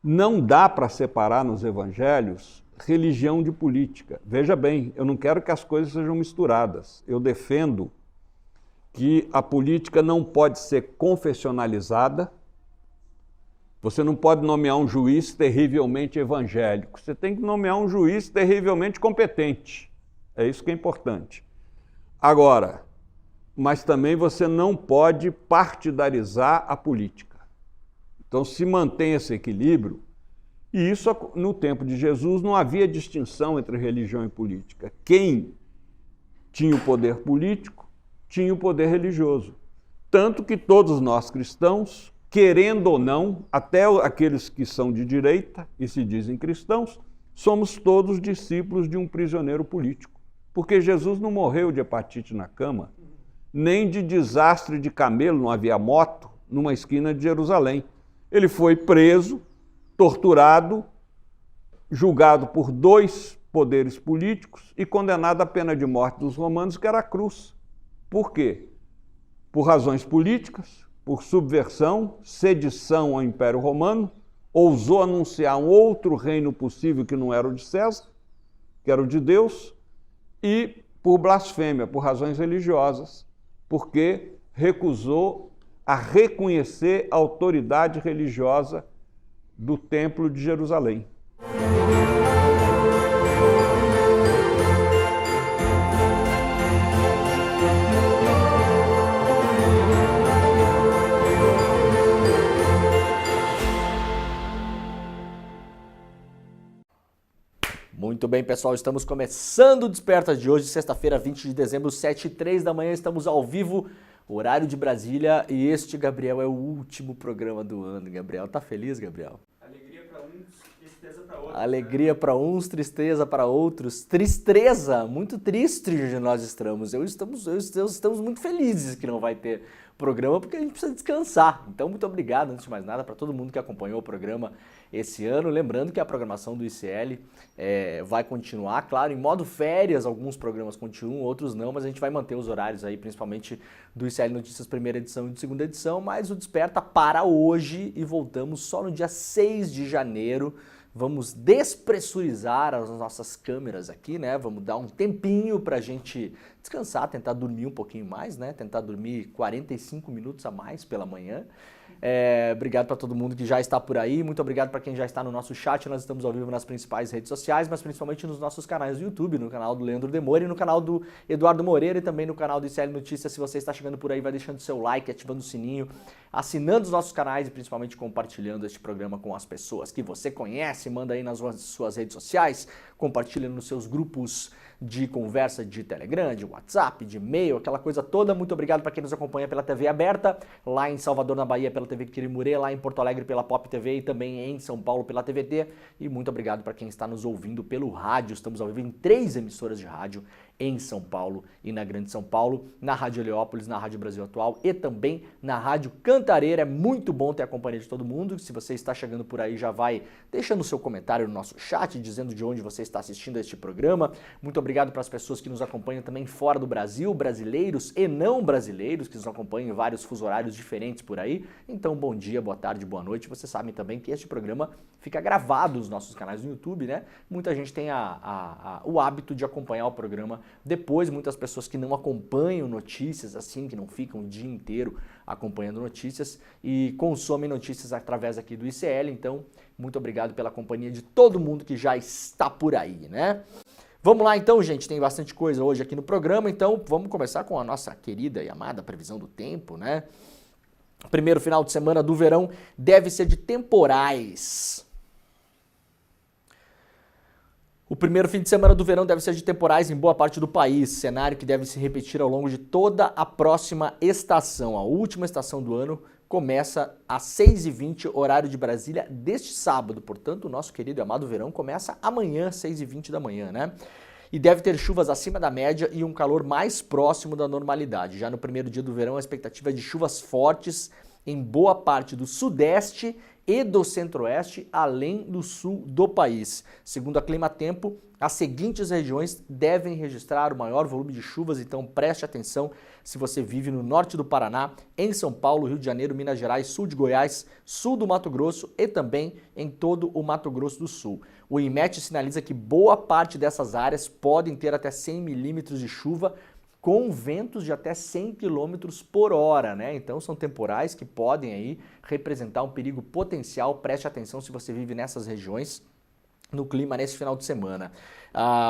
Não dá para separar nos evangelhos religião de política. Veja bem, eu não quero que as coisas sejam misturadas. Eu defendo que a política não pode ser confessionalizada. Você não pode nomear um juiz terrivelmente evangélico. Você tem que nomear um juiz terrivelmente competente. É isso que é importante. Agora, mas também você não pode partidarizar a política. Então se mantém esse equilíbrio, e isso no tempo de Jesus não havia distinção entre religião e política. Quem tinha o poder político, tinha o poder religioso. Tanto que todos nós cristãos, querendo ou não, até aqueles que são de direita e se dizem cristãos, somos todos discípulos de um prisioneiro político. Porque Jesus não morreu de hepatite na cama, nem de desastre de camelo, não havia moto, numa esquina de Jerusalém. Ele foi preso, torturado, julgado por 2 poderes políticos e condenado à pena de morte dos romanos, que era a cruz. Por quê? Por razões políticas, por subversão, sedição ao Império Romano, ousou anunciar um outro reino possível que não era o de César, que era o de Deus, e por blasfêmia, por razões religiosas, porque recusou a reconhecer a autoridade religiosa do Templo de Jerusalém. Muito bem, pessoal, estamos começando o Desperta de hoje, sexta-feira, 20 de dezembro, 7h03 da manhã, estamos ao vivo, horário de Brasília, e este, Gabriel, é o último programa do ano. Gabriel, tá feliz, Gabriel? Alegria para uns, tristeza para outros. Alegria para uns, tristeza para outros. Tristeza, muito triste nós estamos. Estamos muito felizes que não vai ter programa, porque a gente precisa descansar. Então, muito obrigado, antes de mais nada, para todo mundo que acompanhou o programa esse ano. Lembrando que a programação do ICL vai continuar, claro, em modo férias, alguns programas continuam, outros não, mas a gente vai manter os horários aí, principalmente do ICL Notícias primeira edição e de segunda edição, mas o Desperta para hoje e voltamos só no dia 6 de janeiro. Vamos despressurizar as nossas câmeras aqui, né? Vamos dar um tempinho pra gente descansar, tentar dormir um pouquinho mais, né? Tentar dormir 45 minutos a mais pela manhã. Obrigado para todo mundo que já está por aí, muito obrigado para quem já está no nosso chat. Nós estamos ao vivo nas principais redes sociais, mas principalmente nos nossos canais do YouTube, no canal do Leandro Demore, no canal do Eduardo Moreira e também no canal do ICL Notícias. Se você está chegando por aí, vai deixando seu like, ativando o sininho, assinando os nossos canais e principalmente compartilhando este programa com as pessoas que você conhece. Manda aí nas suas redes sociais, compartilha nos seus grupos de conversa de Telegram, de WhatsApp, de e-mail, aquela coisa toda. Muito obrigado para quem nos acompanha pela TV aberta, lá em Salvador, na Bahia, pela TV Quirimurê, lá em Porto Alegre pela Pop TV e também em São Paulo pela TVT. E muito obrigado para quem está nos ouvindo pelo rádio. Estamos ao vivo em 3 emissoras de rádio em São Paulo e na Grande São Paulo, na Rádio Heliópolis, na Rádio Brasil Atual e também na Rádio Cantareira. É muito bom ter a companhia de todo mundo. Se você está chegando por aí, já vai deixando o seu comentário no nosso chat, dizendo de onde você está assistindo a este programa. Muito obrigado para as pessoas que nos acompanham também fora do Brasil, brasileiros e não brasileiros, que nos acompanham em vários fusos horários diferentes por aí. Então, bom dia, boa tarde, boa noite. Vocês sabem também que este programa fica gravado nos nossos canais no YouTube, né? Muita gente tem o hábito de acompanhar o programa depois. Muitas pessoas que não acompanham notícias, assim, que não ficam o dia inteiro acompanhando notícias e consomem notícias através aqui do ICL. Então, muito obrigado pela companhia de todo mundo que já está por aí, né? Vamos lá então, gente, tem bastante coisa hoje aqui no programa, então vamos começar com a nossa querida e amada previsão do tempo, né? Primeiro final de semana do verão deve ser de temporais. O primeiro fim de semana do verão deve ser de temporais em boa parte do país, cenário que deve se repetir ao longo de toda a próxima estação. A última estação do ano começa às 6h20, horário de Brasília, deste sábado. Portanto, o nosso querido e amado verão começa amanhã, 6h20 da manhã, né? E deve ter chuvas acima da média e um calor mais próximo da normalidade. Já no primeiro dia do verão, a expectativa é de chuvas fortes em boa parte do sudeste e do centro-oeste, além do sul do país. Segundo a Climatempo, as seguintes regiões devem registrar o maior volume de chuvas, então preste atenção se você vive no norte do Paraná, em São Paulo, Rio de Janeiro, Minas Gerais, sul de Goiás, sul do Mato Grosso e também em todo o Mato Grosso do Sul. O IMET sinaliza que boa parte dessas áreas podem ter até 100 milímetros de chuva, com ventos de até 100 km por hora, né? Então são temporais que podem aí representar um perigo potencial. Preste atenção se você vive nessas regiões no clima nesse final de semana.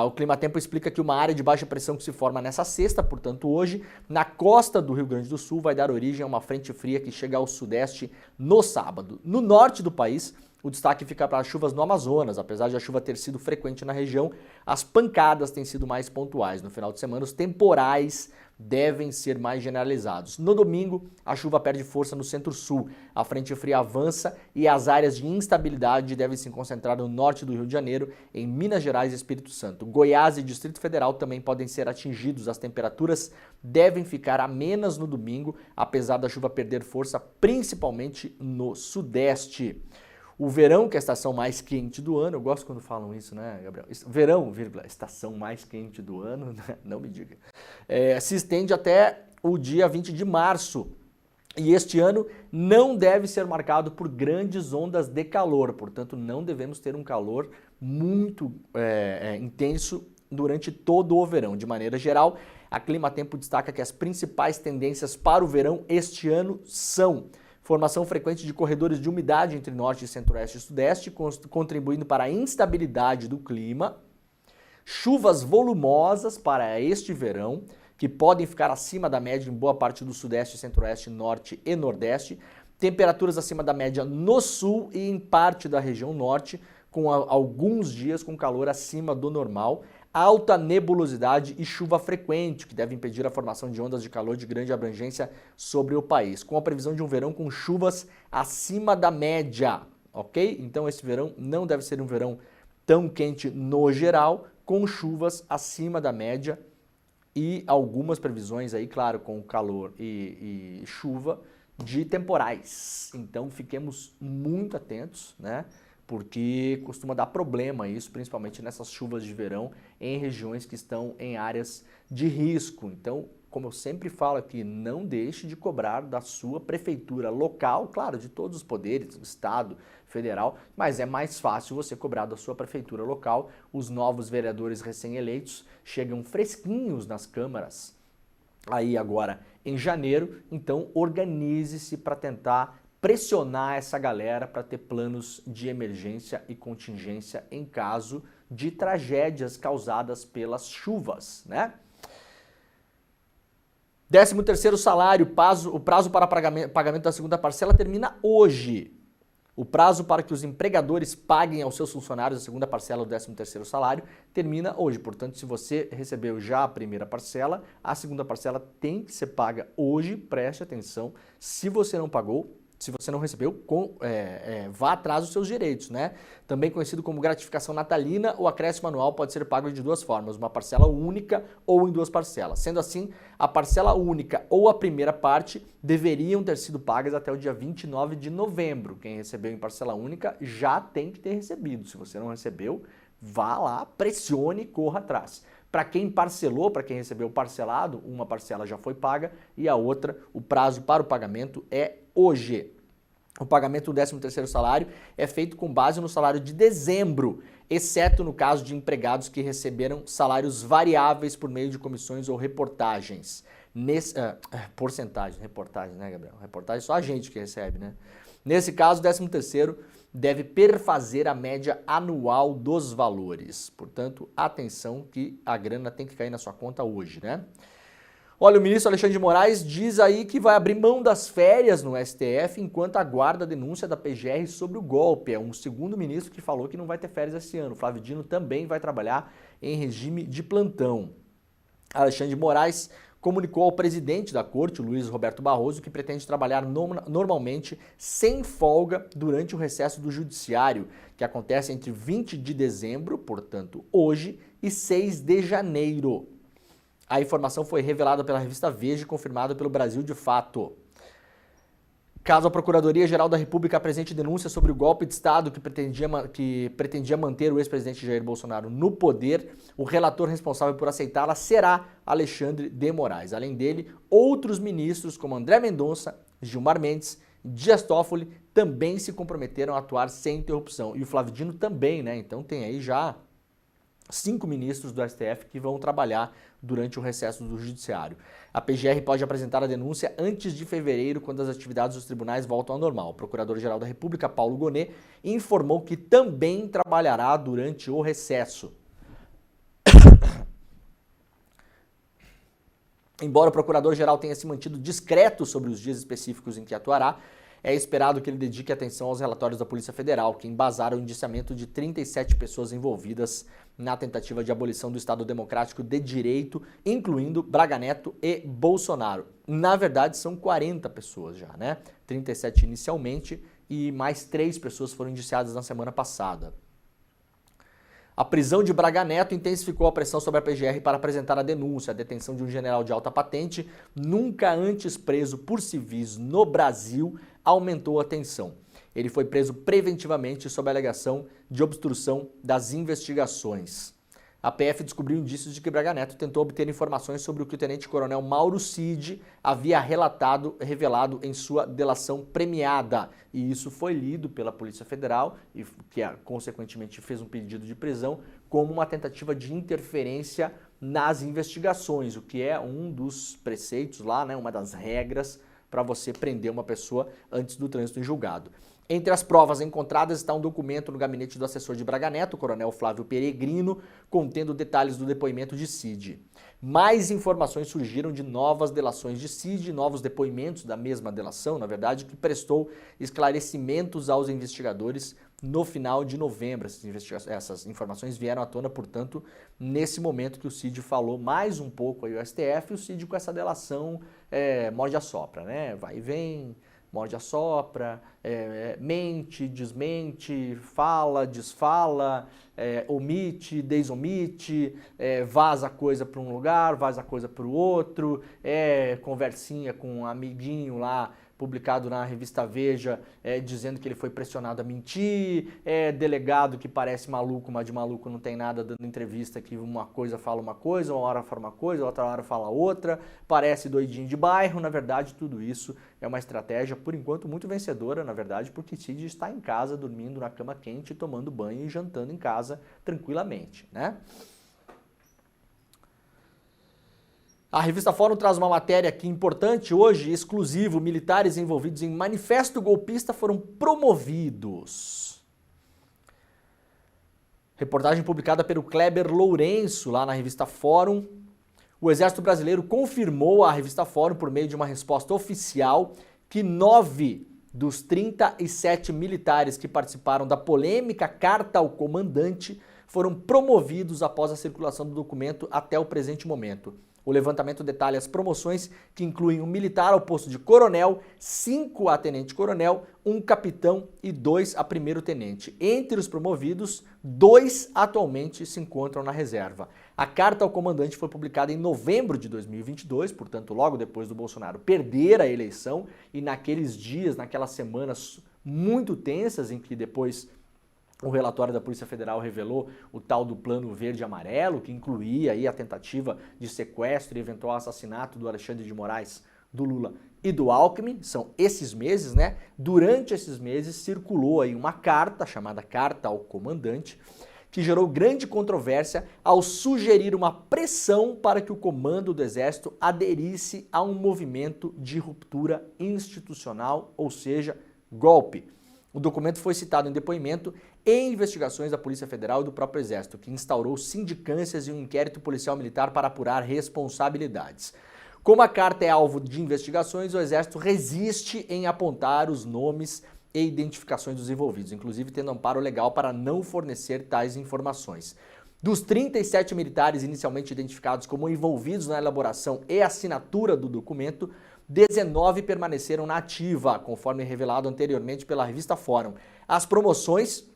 O Climatempo explica que uma área de baixa pressão que se forma nessa sexta, portanto hoje, na costa do Rio Grande do Sul, vai dar origem a uma frente fria que chega ao sudeste no sábado. No norte do país, o destaque fica para as chuvas no Amazonas. Apesar de a chuva ter sido frequente na região, as pancadas têm sido mais pontuais. No final de semana, os temporais devem ser mais generalizados. No domingo, a chuva perde força no centro-sul. A frente fria avança e as áreas de instabilidade devem se concentrar no norte do Rio de Janeiro, em Minas Gerais e Espírito Santo. Goiás e Distrito Federal também podem ser atingidos. As temperaturas devem ficar amenas no domingo, apesar da chuva perder força, principalmente no sudeste. O verão, que é a estação mais quente do ano, eu gosto quando falam isso, né, Gabriel? Verão, vírgula, estação mais quente do ano, não me diga. Se estende até o dia 20 de março. E este ano não deve ser marcado por grandes ondas de calor, portanto não devemos ter um calor muito intenso durante todo o verão. De maneira geral, a Climatempo destaca que as principais tendências para o verão este ano são: formação frequente de corredores de umidade entre norte, centro-oeste e sudeste, contribuindo para a instabilidade do clima. Chuvas volumosas para este verão, que podem ficar acima da média em boa parte do sudeste, centro-oeste, norte e nordeste. Temperaturas acima da média no sul e em parte da região norte, com alguns dias com calor acima do normal. Alta nebulosidade e chuva frequente, que deve impedir a formação de ondas de calor de grande abrangência sobre o país, com a previsão de um verão com chuvas acima da média, ok? Então esse verão não deve ser um verão tão quente no geral, com chuvas acima da média e algumas previsões aí, claro, com calor e chuva de temporais. Então fiquemos muito atentos, né? Porque costuma dar problema isso, principalmente nessas chuvas de verão, em regiões que estão em áreas de risco. Então, como eu sempre falo aqui, não deixe de cobrar da sua prefeitura local, claro, de todos os poderes, estado, federal, mas é mais fácil você cobrar da sua prefeitura local. Os novos vereadores recém-eleitos chegam fresquinhos nas câmaras aí agora em janeiro, então organize-se para tentar pressionar essa galera para ter planos de emergência e contingência em caso de tragédias causadas pelas chuvas, né? 13º salário, o prazo para pagamento da segunda parcela termina hoje. O prazo para que os empregadores paguem aos seus funcionários a segunda parcela do 13º salário termina hoje. Portanto, se você recebeu já a primeira parcela, a segunda parcela tem que ser paga hoje. Preste atenção. Se você não pagou, se você não recebeu, vá atrás dos seus direitos, né? Também conhecido como gratificação natalina, o acréscimo anual pode ser pago de duas formas, uma parcela única ou em duas parcelas. Sendo assim, a parcela única ou a primeira parte deveriam ter sido pagas até o dia 29 de novembro. Quem recebeu em parcela única já tem que ter recebido. Se você não recebeu, vá lá, pressione e corra atrás. Para quem parcelou, para quem recebeu parcelado, uma parcela já foi paga e a outra, o prazo para o pagamento é hoje. O pagamento do 13º salário é feito com base no salário de dezembro, exceto no caso de empregados que receberam salários variáveis por meio de comissões ou reportagens. Reportagem, né, Gabriel? Reportagem só a gente que recebe, né? Nesse caso, o 13º deve perfazer a média anual dos valores. Portanto, atenção que a grana tem que cair na sua conta hoje, né? Olha, o ministro Alexandre de Moraes diz aí que vai abrir mão das férias no STF enquanto aguarda a denúncia da PGR sobre o golpe. É um segundo ministro que falou que não vai ter férias esse ano. O Flávio Dino também vai trabalhar em regime de plantão. Alexandre de Moraes comunicou ao presidente da corte, Luiz Roberto Barroso, que pretende trabalhar normalmente sem folga durante o recesso do judiciário, que acontece entre 20 de dezembro, portanto hoje, e 6 de janeiro. A informação foi revelada pela revista Veja e confirmada pelo Brasil de Fato. Caso a Procuradoria-Geral da República apresente denúncia sobre o golpe de Estado que pretendia manter o ex-presidente Jair Bolsonaro no poder, o relator responsável por aceitá-la será Alexandre de Moraes. Além dele, outros ministros como André Mendonça, Gilmar Mendes, Dias Toffoli também se comprometeram a atuar sem interrupção. E o Flávio Dino também, né? Então tem aí já 5 ministros do STF que vão trabalhar durante o recesso do Judiciário. A PGR pode apresentar a denúncia antes de fevereiro, quando as atividades dos tribunais voltam ao normal. O Procurador-Geral da República, Paulo Gonet, informou que também trabalhará durante o recesso. Embora o Procurador-Geral tenha se mantido discreto sobre os dias específicos em que atuará, é esperado que ele dedique atenção aos relatórios da Polícia Federal, que embasaram o indiciamento de 37 pessoas envolvidas na tentativa de abolição do Estado Democrático de Direito, incluindo Braga Neto e Bolsonaro. Na verdade, são 40 pessoas já, né? 37 inicialmente e mais 3 pessoas foram indiciadas na semana passada. A prisão de Braga Neto intensificou a pressão sobre a PGR para apresentar a denúncia. A detenção de um general de alta patente, nunca antes preso por civis no Brasil, aumentou a tensão. Ele foi preso preventivamente sob a alegação de obstrução das investigações. A PF descobriu indícios de que Braga Neto tentou obter informações sobre o que o tenente-coronel Mauro Cid havia revelado em sua delação premiada. E isso foi lido pela Polícia Federal, e que consequentemente fez um pedido de prisão, como uma tentativa de interferência nas investigações, o que é um dos preceitos lá, né, uma das regras para você prender uma pessoa antes do trânsito em julgado. Entre as provas encontradas está um documento no gabinete do assessor de Braga Neto, o coronel Flávio Peregrino, contendo detalhes do depoimento de Cid. Mais informações surgiram de novas delações de Cid, novos depoimentos da mesma delação, na verdade, que prestou esclarecimentos aos investigadores no final de novembro. Essas informações vieram à tona, portanto, nesse momento que o Cid falou mais um pouco aí o STF, o Cid com essa delação morde a sopra, né? Vai e vem, morde a sopra, mente, desmente, fala, desfala, omite, desomite, vaza coisa para um lugar, vaza coisa para o outro, conversinha com um amiguinho lá, publicado na revista Veja, dizendo que ele foi pressionado a mentir, delegado que parece maluco, mas de maluco não tem nada, dando entrevista que uma coisa fala uma coisa, uma hora fala uma coisa, outra hora fala outra, parece doidinho de bairro. Na verdade, tudo isso é uma estratégia, por enquanto, muito vencedora, na verdade, porque Cid está em casa, dormindo na cama quente, tomando banho e jantando em casa tranquilamente, né? A revista Fórum traz uma matéria aqui importante hoje, exclusivo: militares envolvidos em manifesto golpista foram promovidos. Reportagem publicada pelo Kleber Lourenço, lá na revista Fórum. O Exército Brasileiro confirmou à revista Fórum, por meio de uma resposta oficial, que 9 dos 37 militares que participaram da polêmica Carta ao Comandante foram promovidos após a circulação do documento até o presente momento. O levantamento detalha as promoções, que incluem um militar ao posto de coronel, 5 a tenente-coronel, 1 capitão e 2 a primeiro-tenente. Entre os promovidos, 2 atualmente se encontram na reserva. A carta ao comandante foi publicada em novembro de 2022, portanto, logo depois do Bolsonaro perder a eleição, e naqueles dias, naquelas semanas muito tensas, em que depois o relatório da Polícia Federal revelou o tal do Plano Verde e Amarelo, que incluía aí a tentativa de sequestro e eventual assassinato do Alexandre de Moraes, do Lula e do Alckmin. São esses meses, né? Durante esses meses circulou aí uma carta, chamada Carta ao Comandante, que gerou grande controvérsia ao sugerir uma pressão para que o comando do Exército aderisse a um movimento de ruptura institucional, ou seja, golpe. O documento foi citado em depoimento e investigações da Polícia Federal e do próprio Exército, que instaurou sindicâncias e um inquérito policial militar para apurar responsabilidades. Como a carta é alvo de investigações, o Exército resiste em apontar os nomes e identificações dos envolvidos, inclusive tendo amparo legal para não fornecer tais informações. Dos 37 militares inicialmente identificados como envolvidos na elaboração e assinatura do documento, 19 permaneceram na ativa, conforme revelado anteriormente pela revista Fórum. As promoções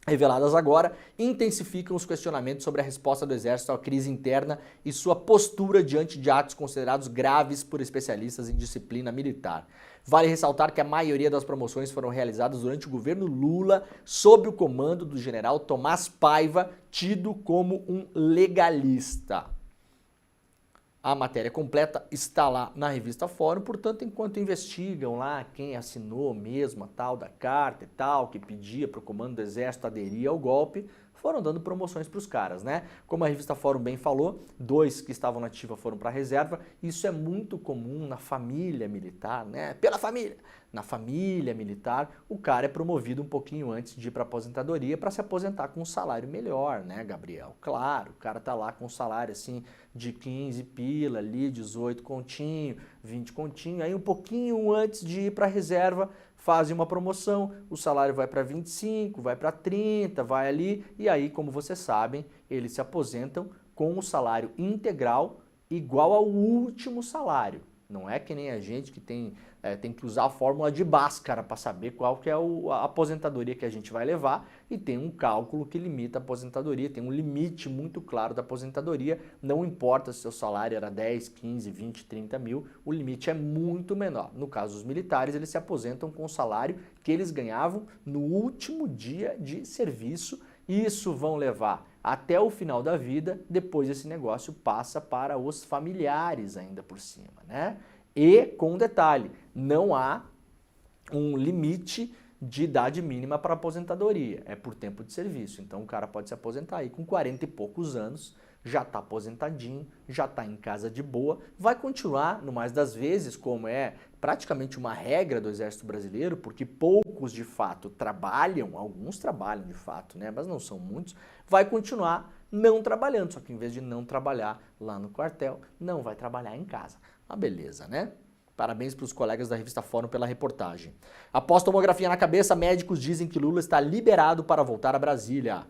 reveladas agora, intensificam os questionamentos sobre a resposta do Exército à crise interna e sua postura diante de atos considerados graves por especialistas em disciplina militar. Vale ressaltar que a maioria das promoções foram realizadas durante o governo Lula, sob o comando do general Tomás Paiva, tido como um legalista. A matéria completa está lá na revista Fórum, portanto, enquanto investigam lá quem assinou mesmo a tal da carta e tal, que pedia para o comando do Exército aderir ao golpe, foram dando promoções para os caras, né? Como a revista Fórum bem falou, 2 que estavam na ativa foram para a reserva. Isso é muito comum na família militar, né? Pela família! Na família militar, o cara é promovido um pouquinho antes de ir para a aposentadoria para se aposentar com um salário melhor, né, Gabriel? Claro, o cara tá lá com um salário assim de 15 pila ali, 18 continho, 20 continho, aí um pouquinho antes de ir para a reserva, fazem uma promoção, o salário vai para 25, vai para 30, vai ali, e aí, como vocês sabem, eles se aposentam com o salário integral igual ao último salário. Não é que nem a gente que tem que usar a fórmula de Bhaskara para saber qual que é a aposentadoria que a gente vai levar, e tem um cálculo que limita a aposentadoria, tem um limite muito claro da aposentadoria, não importa se seu salário era 10, 15, 20, 30 mil, o limite é muito menor. No caso dos militares, eles se aposentam com o salário que eles ganhavam no último dia de serviço. Isso vão levar até o final da vida, depois esse negócio passa para os familiares ainda por cima, né? E com um detalhe, não há um limite de idade mínima para aposentadoria, é por tempo de serviço. Então o cara pode se aposentar aí com 40 e poucos anos, já está aposentadinho, já está em casa de boa, vai continuar, no mais das vezes, como é praticamente uma regra do Exército Brasileiro, porque poucos de fato trabalham, alguns trabalham de fato, né, mas não são muitos, vai continuar não trabalhando, só que em vez de não trabalhar lá no quartel, não vai trabalhar em casa. Uma beleza, né? Parabéns para os colegas da revista Fórum pela reportagem. Após tomografia na cabeça, médicos dizem que Lula está liberado para voltar a Brasília.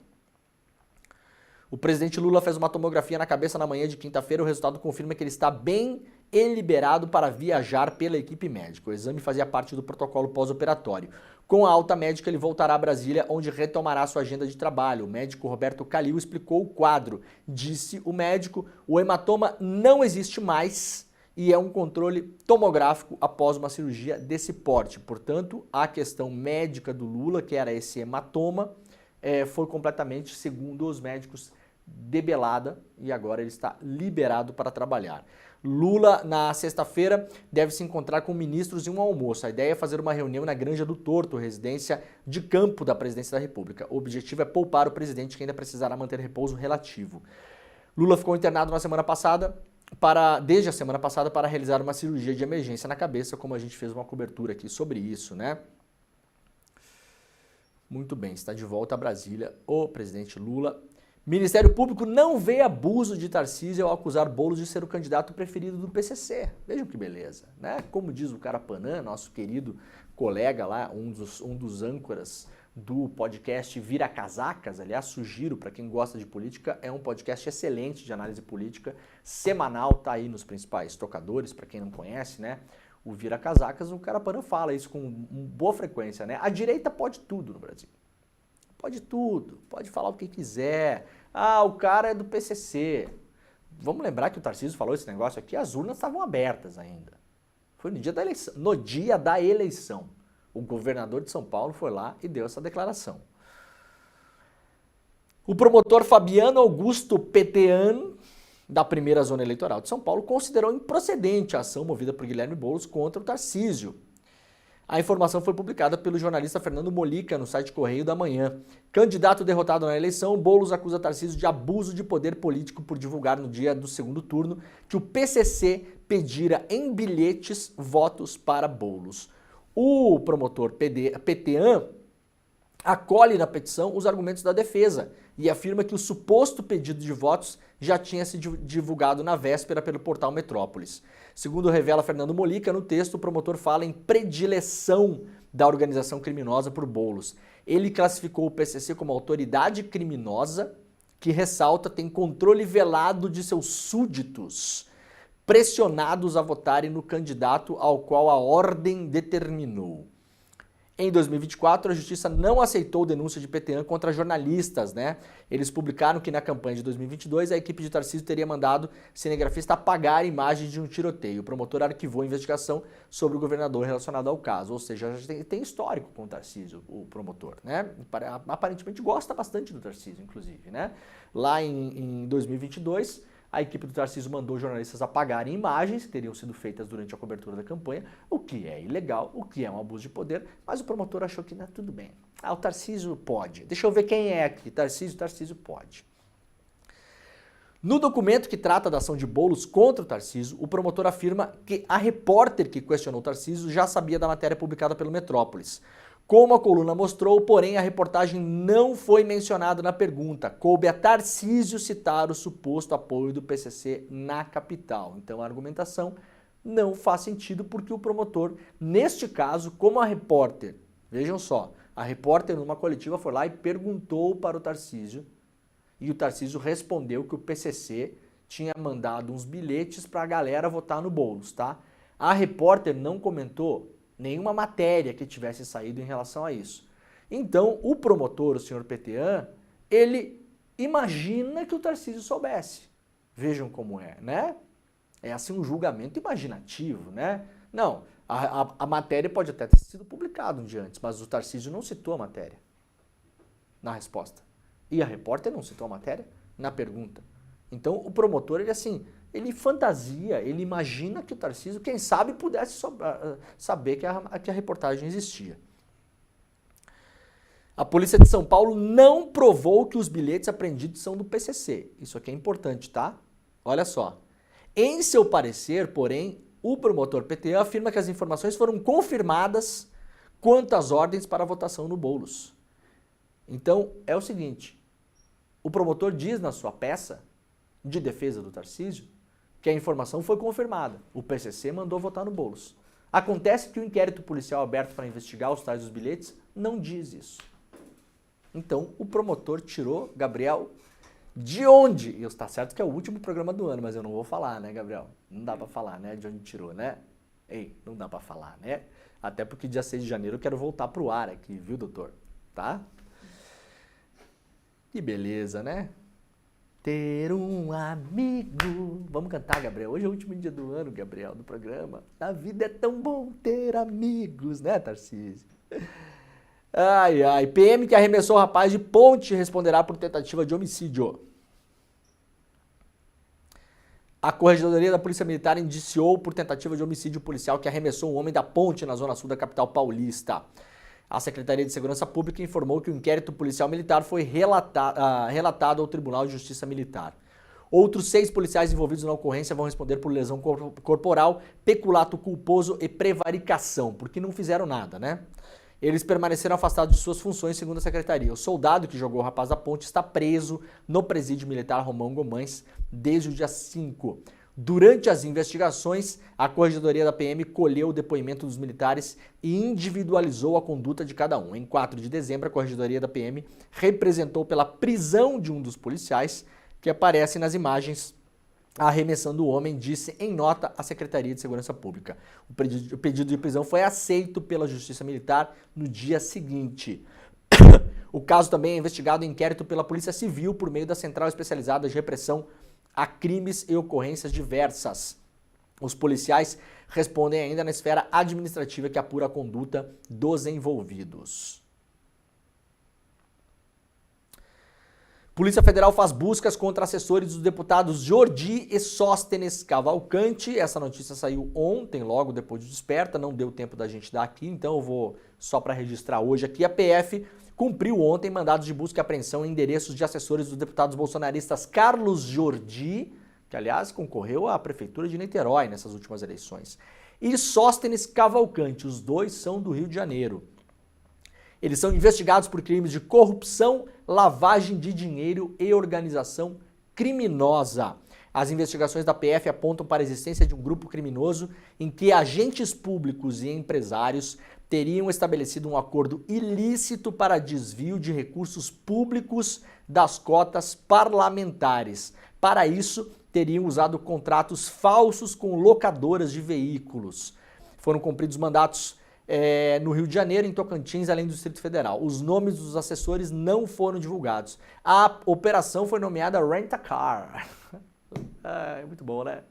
O presidente Lula fez uma tomografia na cabeça na manhã de quinta-feira. O resultado confirma que ele está bem e liberado para viajar pela equipe médica. O exame fazia parte do protocolo pós-operatório. Com a alta médica, ele voltará a Brasília, onde retomará sua agenda de trabalho. O médico Roberto Calil explicou o quadro. Disse o médico, o hematoma não existe mais e é um controle tomográfico após uma cirurgia desse porte. Portanto, a questão médica do Lula, que era esse hematoma, foi completamente, segundo os médicos, debelada, e agora ele está liberado para trabalhar. Lula, na sexta-feira, deve se encontrar com ministros em um almoço. A ideia é fazer uma reunião na Granja do Torto, residência de campo da Presidência da República. O objetivo é poupar o presidente, que ainda precisará manter repouso relativo. Lula ficou internado desde a semana passada para realizar uma cirurgia de emergência na cabeça, como a gente fez uma cobertura aqui sobre isso, né? Muito bem, está de volta a Brasília o presidente Lula. Ministério Público não vê abuso de Tarcísio ao acusar Boulos de ser o candidato preferido do PCC. Vejam que beleza, né? Como diz o Carapanã, nosso querido colega lá, um dos âncoras do podcast Vira Casacas, aliás, sugiro para quem gosta de política, é um podcast excelente de análise política, semanal, tá aí nos principais tocadores, para quem não conhece, né? O Vira Casacas, o Carapanã fala isso com boa frequência, né? A direita pode tudo no Brasil. Pode tudo, pode falar o que quiser. Ah, o cara é do PCC. Vamos lembrar que o Tarcísio falou esse negócio aqui, as urnas estavam abertas ainda. Foi no dia da eleição. No dia da eleição, o governador de São Paulo foi lá e deu essa declaração. O promotor Fabiano Augusto Petean, da primeira zona eleitoral de São Paulo, considerou improcedente a ação movida por Guilherme Boulos contra o Tarcísio. A informação foi publicada pelo jornalista Fernando Molica no site Correio da Manhã. Candidato derrotado na eleição, Boulos acusa Tarcísio de abuso de poder político por divulgar no dia do segundo turno que o PCC pedira em bilhetes votos para Boulos. O promotor Petean acolhe na petição os argumentos da defesa e afirma que o suposto pedido de votos já tinha sido divulgado na véspera pelo portal Metrópolis. Segundo revela Fernando Molica, no texto o promotor fala em predileção da organização criminosa por Boulos. Ele classificou o PCC como autoridade criminosa que, ressalta, tem controle velado de seus súditos, pressionados a votarem no candidato ao qual a ordem determinou. Em 2024, a Justiça não aceitou denúncia de Petean contra jornalistas, né? Eles publicaram que na campanha de 2022 a equipe de Tarcísio teria mandado cinegrafista apagar imagens de um tiroteio. O promotor arquivou a investigação sobre o governador relacionado ao caso, ou seja, já tem histórico com o Tarcísio, o promotor, né? Aparentemente gosta bastante do Tarcísio, inclusive, né? Lá em 2022... a equipe do Tarcísio mandou jornalistas apagarem imagens que teriam sido feitas durante a cobertura da campanha, o que é ilegal, o que é um abuso de poder, mas o promotor achou que não, tudo bem. O Tarcísio pode. Deixa eu ver quem é aqui. Tarcísio pode. No documento que trata da ação de Boulos contra o Tarcísio, o promotor afirma que a repórter que questionou o Tarcísio já sabia da matéria publicada pelo Metrópolis. Como a coluna mostrou, porém, a reportagem não foi mencionada na pergunta. Coube a Tarcísio citar o suposto apoio do PCC na capital. Então, a argumentação não faz sentido porque o promotor, neste caso, como a repórter, vejam só, a repórter numa coletiva foi lá e perguntou para o Tarcísio, e o Tarcísio respondeu que o PCC tinha mandado uns bilhetes para a galera votar no Boulos, tá? A repórter não comentou nenhuma matéria que tivesse saído em relação a isso. Então, o promotor, o senhor Petean, ele imagina que o Tarcísio soubesse. Vejam como é, né? É assim um julgamento imaginativo, né? Não, a matéria pode até ter sido publicada um dia antes, mas o Tarcísio não citou a matéria na resposta. E a repórter não citou a matéria na pergunta. Então, o promotor, ele fantasia, ele imagina que o Tarcísio, quem sabe, pudesse saber que a reportagem existia. A Polícia de São Paulo não provou que os bilhetes apreendidos são do PCC. Isso aqui é importante, tá? Olha só. Em seu parecer, porém, o promotor Petean afirma que as informações foram confirmadas quanto às ordens para a votação no Boulos. Então, é o seguinte, o promotor diz na sua peça de defesa do Tarcísio que a informação foi confirmada. O PCC mandou votar no Boulos. Acontece que o inquérito policial aberto para investigar os tais dos bilhetes não diz isso. Então, o promotor tirou, Gabriel, de onde? E está certo que é o último programa do ano, mas eu não vou falar, né, Gabriel? Não dá para falar, né, de onde tirou, né? Ei, não dá para falar, né? Até porque dia 6 de janeiro eu quero voltar pro ar aqui, viu, doutor? Tá? Que beleza, né? Ter um amigo. Vamos cantar, Gabriel. Hoje é o último dia do ano, Gabriel, do programa. A vida é tão bom ter amigos, né, Tarcísio? Ai, ai. PM que arremessou o rapaz de ponte responderá por tentativa de homicídio. A Corregedoria da Polícia Militar indiciou por tentativa de homicídio policial que arremessou um homem da ponte na zona sul da capital paulista. A Secretaria de Segurança Pública informou que o inquérito policial militar foi relatado ao Tribunal de Justiça Militar. Outros 6 policiais envolvidos na ocorrência vão responder por lesão corporal, peculato culposo e prevaricação, porque não fizeram nada, né? Eles permaneceram afastados de suas funções, segundo a Secretaria. O soldado que jogou o rapaz da ponte está preso no presídio militar Romão Gomes desde o dia 5. Durante as investigações, a Corregedoria da PM colheu o depoimento dos militares e individualizou a conduta de cada um. Em 4 de dezembro, a Corregedoria da PM representou pela prisão de um dos policiais, que aparece nas imagens arremessando o homem, disse em nota a Secretaria de Segurança Pública. O pedido de prisão foi aceito pela Justiça Militar no dia seguinte. O caso também é investigado em inquérito pela Polícia Civil por meio da Central Especializada de Repressão a crimes e ocorrências diversas. Os policiais respondem ainda na esfera administrativa que apura a conduta dos envolvidos. Polícia Federal faz buscas contra assessores dos deputados Jordi e Sóstenes Cavalcante. Essa notícia saiu ontem, logo depois de Desperta, não deu tempo da gente dar aqui, então eu vou só para registrar hoje aqui. A PF cumpriu ontem mandados de busca e apreensão em endereços de assessores dos deputados bolsonaristas Carlos Jordi, que aliás concorreu à prefeitura de Niterói nessas últimas eleições, e Sóstenes Cavalcante, os dois são do Rio de Janeiro. Eles são investigados por crimes de corrupção, lavagem de dinheiro e organização criminosa. As investigações da PF apontam para a existência de um grupo criminoso em que agentes públicos e empresários teriam estabelecido um acordo ilícito para desvio de recursos públicos das cotas parlamentares. Para isso, teriam usado contratos falsos com locadoras de veículos. Foram cumpridos mandados no Rio de Janeiro, em Tocantins, além do Distrito Federal. Os nomes dos assessores não foram divulgados. A operação foi nomeada Rent-A-Car. É muito bom, né?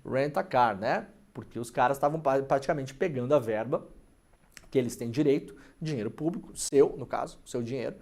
Rent-A-Car, né? Porque os caras estavam praticamente pegando a verba que eles têm direito, dinheiro público, seu, no caso, seu dinheiro,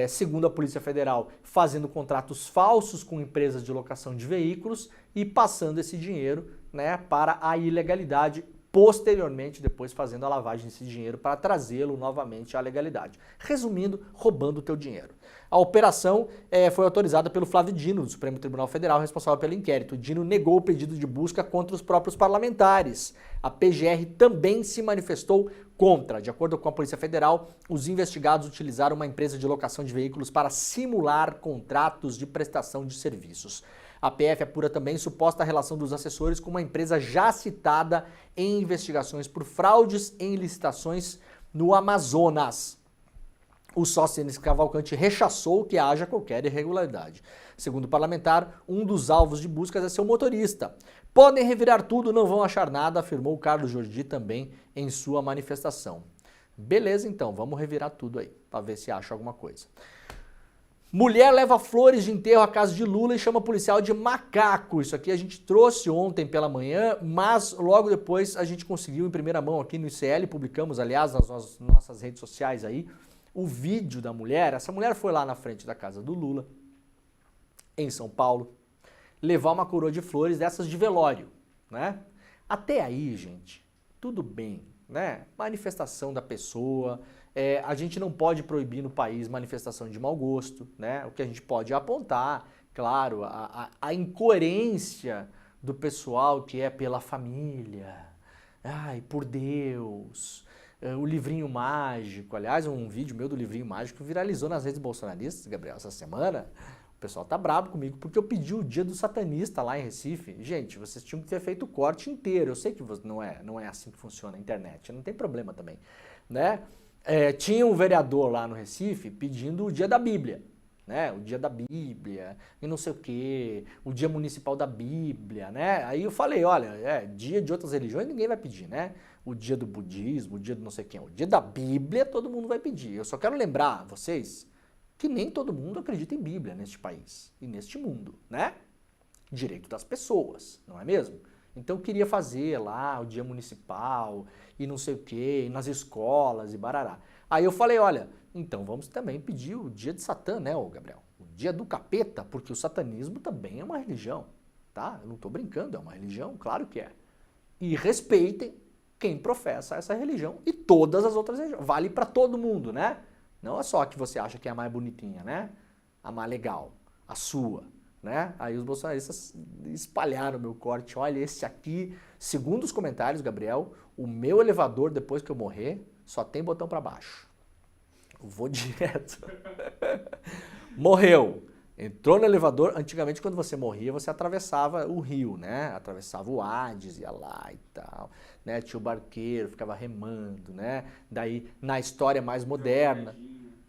segundo a Polícia Federal, fazendo contratos falsos com empresas de locação de veículos e passando esse dinheiro, né, para a ilegalidade, posteriormente, depois fazendo a lavagem desse dinheiro para trazê-lo novamente à legalidade. Resumindo, roubando o teu dinheiro. A operação foi autorizada pelo Flávio Dino, do Supremo Tribunal Federal, responsável pelo inquérito. O Dino negou o pedido de busca contra os próprios parlamentares. A PGR também se manifestou contra. De acordo com a Polícia Federal, os investigados utilizaram uma empresa de locação de veículos para simular contratos de prestação de serviços. A PF apura também suposta relação dos assessores com uma empresa já citada em investigações por fraudes em licitações no Amazonas. O sócio Enes Cavalcante rechaçou que haja qualquer irregularidade. Segundo o parlamentar, um dos alvos de buscas é seu motorista. Podem revirar tudo, não vão achar nada, afirmou Carlos Jordi também em sua manifestação. Beleza, então, vamos revirar tudo aí, para ver se acha alguma coisa. Mulher leva flores de enterro à casa de Lula e chama policial de macaco. Isso aqui a gente trouxe ontem pela manhã, mas logo depois a gente conseguiu em primeira mão aqui no ICL, publicamos, aliás, nas nossas redes sociais aí, o vídeo da mulher. Essa mulher foi lá na frente da casa do Lula, em São Paulo, levar uma coroa de flores dessas de velório, né? Até aí, gente, tudo bem, né? Manifestação da pessoa, a gente não pode proibir no país manifestação de mau gosto, né? O que a gente pode apontar, claro, a incoerência do pessoal que é pela família, ai, por Deus, o livrinho mágico. Aliás, um vídeo meu do livrinho mágico viralizou nas redes bolsonaristas, Gabriel, essa semana. O pessoal tá bravo comigo porque eu pedi o dia do satanista lá em Recife. Gente, vocês tinham que ter feito o corte inteiro. Eu sei que não é assim que funciona a internet, não tem problema também, né? Tinha um vereador lá no Recife pedindo o dia da Bíblia, né? O dia da Bíblia e não sei o quê, o dia municipal da Bíblia, né? Aí eu falei, olha, dia de outras religiões ninguém vai pedir, né? O dia do budismo, o dia do não sei quem, o dia da Bíblia todo mundo vai pedir. Eu só quero lembrar vocês que nem todo mundo acredita em Bíblia neste país e neste mundo, né? Direito das pessoas, não é mesmo? Então eu queria fazer lá o dia municipal e não sei o quê, e nas escolas e barará. Aí eu falei, olha, então vamos também pedir o dia de Satã, né, ô Gabriel? O dia do capeta, porque o satanismo também é uma religião, tá? Eu não tô brincando, é uma religião, claro que é. E respeitem quem professa essa religião e todas as outras religiões. Vale para todo mundo, né? Não é só a que você acha que é a mais bonitinha, né? A mais legal, a sua, né? Aí os bolsonaristas espalharam o meu corte. Olha, esse aqui, segundo os comentários, Gabriel, o meu elevador, depois que eu morrer, só tem botão para baixo. Eu vou direto. Morreu. Entrou no elevador. Antigamente, quando você morria, você atravessava o rio, né? Atravessava o Hades, ia lá e tal, né? Tinha o barqueiro, ficava remando, né? Daí, na história mais moderna...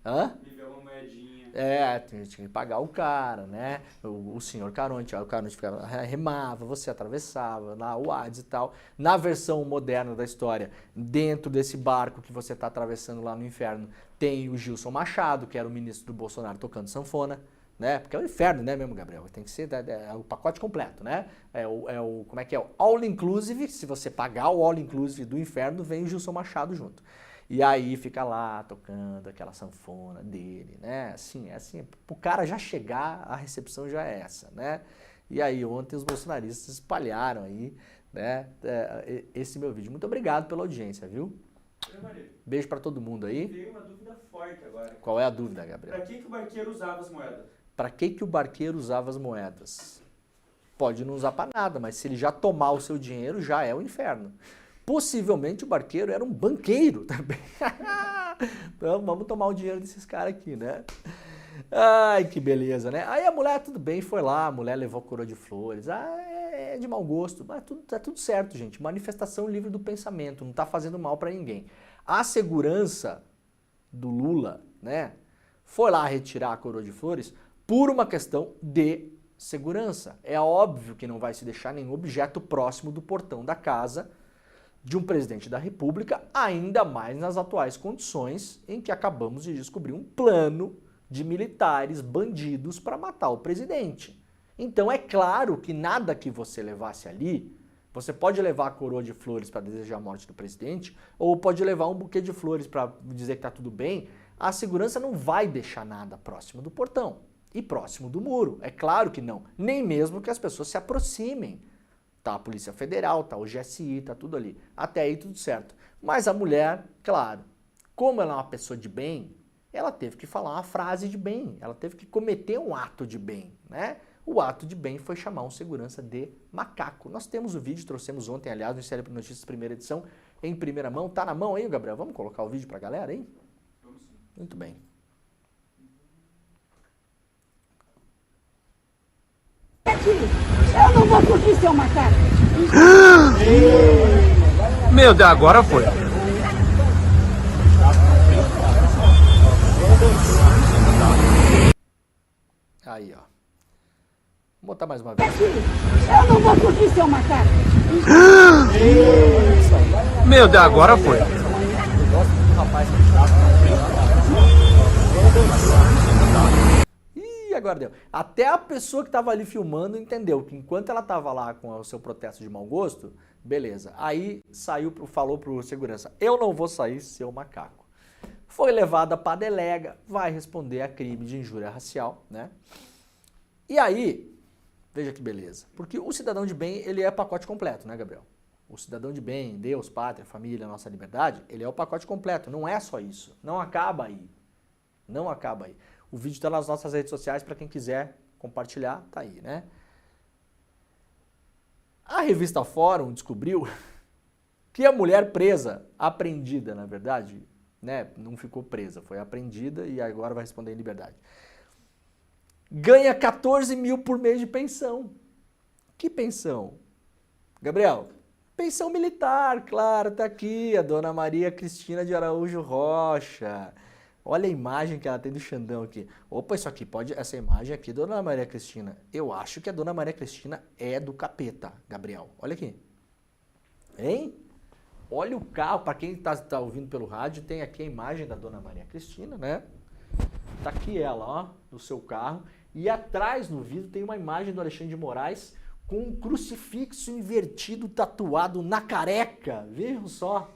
Hã? Viveu uma moedinha. Tinha que pagar o cara, né? O senhor Caronte, o Caronte ficava, remava, você atravessava lá o Hades e tal. Na versão moderna da história, dentro desse barco que você está atravessando lá no inferno, tem o Gilson Machado, que era o ministro do Bolsonaro tocando sanfona, né? Porque é o inferno, né, mesmo, Gabriel? Tem que ser o pacote completo, né? Como é que é? O All Inclusive, se você pagar o All Inclusive do inferno, vem o Gilson Machado junto. E aí fica lá tocando aquela sanfona dele, né? Assim, pro cara já chegar, a recepção já é essa, né? E aí ontem os bolsonaristas espalharam aí, né, esse meu vídeo. Muito obrigado pela audiência, viu? Beijo pra todo mundo aí. Veio uma dúvida forte agora. Qual é a dúvida, Gabriel? Pra que o barqueiro usava as moedas? Para que o barqueiro usava as moedas? Pode não usar para nada, mas se ele já tomar o seu dinheiro, já é o inferno. Possivelmente o barqueiro era um banqueiro também. Então vamos tomar o dinheiro desses caras aqui, né? Ai, que beleza, né? Aí a mulher, tudo bem, foi lá, a mulher levou coroa de flores. É de mau gosto, mas tá tudo certo, gente. Manifestação livre do pensamento, não tá fazendo mal para ninguém. A segurança do Lula, né, foi lá retirar a coroa de flores por uma questão de segurança. É óbvio que não vai se deixar nenhum objeto próximo do portão da casa, de um presidente da República, ainda mais nas atuais condições em que acabamos de descobrir um plano de militares bandidos para matar o presidente. Então é claro que nada que você levasse ali, você pode levar a coroa de flores para desejar a morte do presidente, ou pode levar um buquê de flores para dizer que está tudo bem, a segurança não vai deixar nada próximo do portão e próximo do muro. É claro que não, nem mesmo que as pessoas se aproximem. Tá a Polícia Federal, tá o GSI, tá tudo ali. Até aí tudo certo. Mas a mulher, claro, como ela é uma pessoa de bem, ela teve que falar uma frase de bem, ela teve que cometer um ato de bem, né? O ato de bem foi chamar um segurança de macaco. Nós temos o vídeo, trouxemos ontem, aliás, no Cérebro Notícias, primeira edição, em primeira mão. Tá na mão aí, Gabriel? Vamos colocar o vídeo pra galera aí? Vamos sim. Muito bem. Eu não vou curtir seu macaco. Meu Deus, agora foi. Aí, ó. Vou botar mais uma vez. Eu não vou curtir seu macaco. Meu Deus, agora foi. Eu gosto muito do rapaz. Ih, agora deu. Até a pessoa que estava ali filmando entendeu que enquanto ela estava lá com o seu protesto de mau gosto, beleza. Aí saiu, falou pro segurança, eu não vou sair, seu macaco. Foi levada para a delega, vai responder a crime de injúria racial, né? E aí, veja que beleza. Porque o cidadão de bem, ele é pacote completo, né, Gabriel? O cidadão de bem, Deus, pátria, família, nossa liberdade, ele é o pacote completo. Não é só isso. Não acaba aí. Não acaba aí. O vídeo está nas nossas redes sociais para quem quiser compartilhar, tá aí, né? A revista Fórum descobriu que a mulher presa, apreendida, na verdade, né, não ficou presa, foi apreendida e agora vai responder em liberdade, ganha 14 mil por mês de pensão. Que pensão? Gabriel, pensão militar, claro, tá aqui, a dona Maria Cristina de Araújo Rocha. Olha a imagem que ela tem do Xandão aqui. Opa, isso aqui pode, essa imagem aqui, dona Maria Cristina. Eu acho que a dona Maria Cristina é do capeta, Gabriel. Olha aqui. Hein? Olha o carro, para quem tá ouvindo pelo rádio, tem aqui a imagem da dona Maria Cristina, né? Tá aqui ela, ó, no seu carro. E atrás no vídeo tem uma imagem do Alexandre de Moraes com um crucifixo invertido tatuado na careca. Vejam só.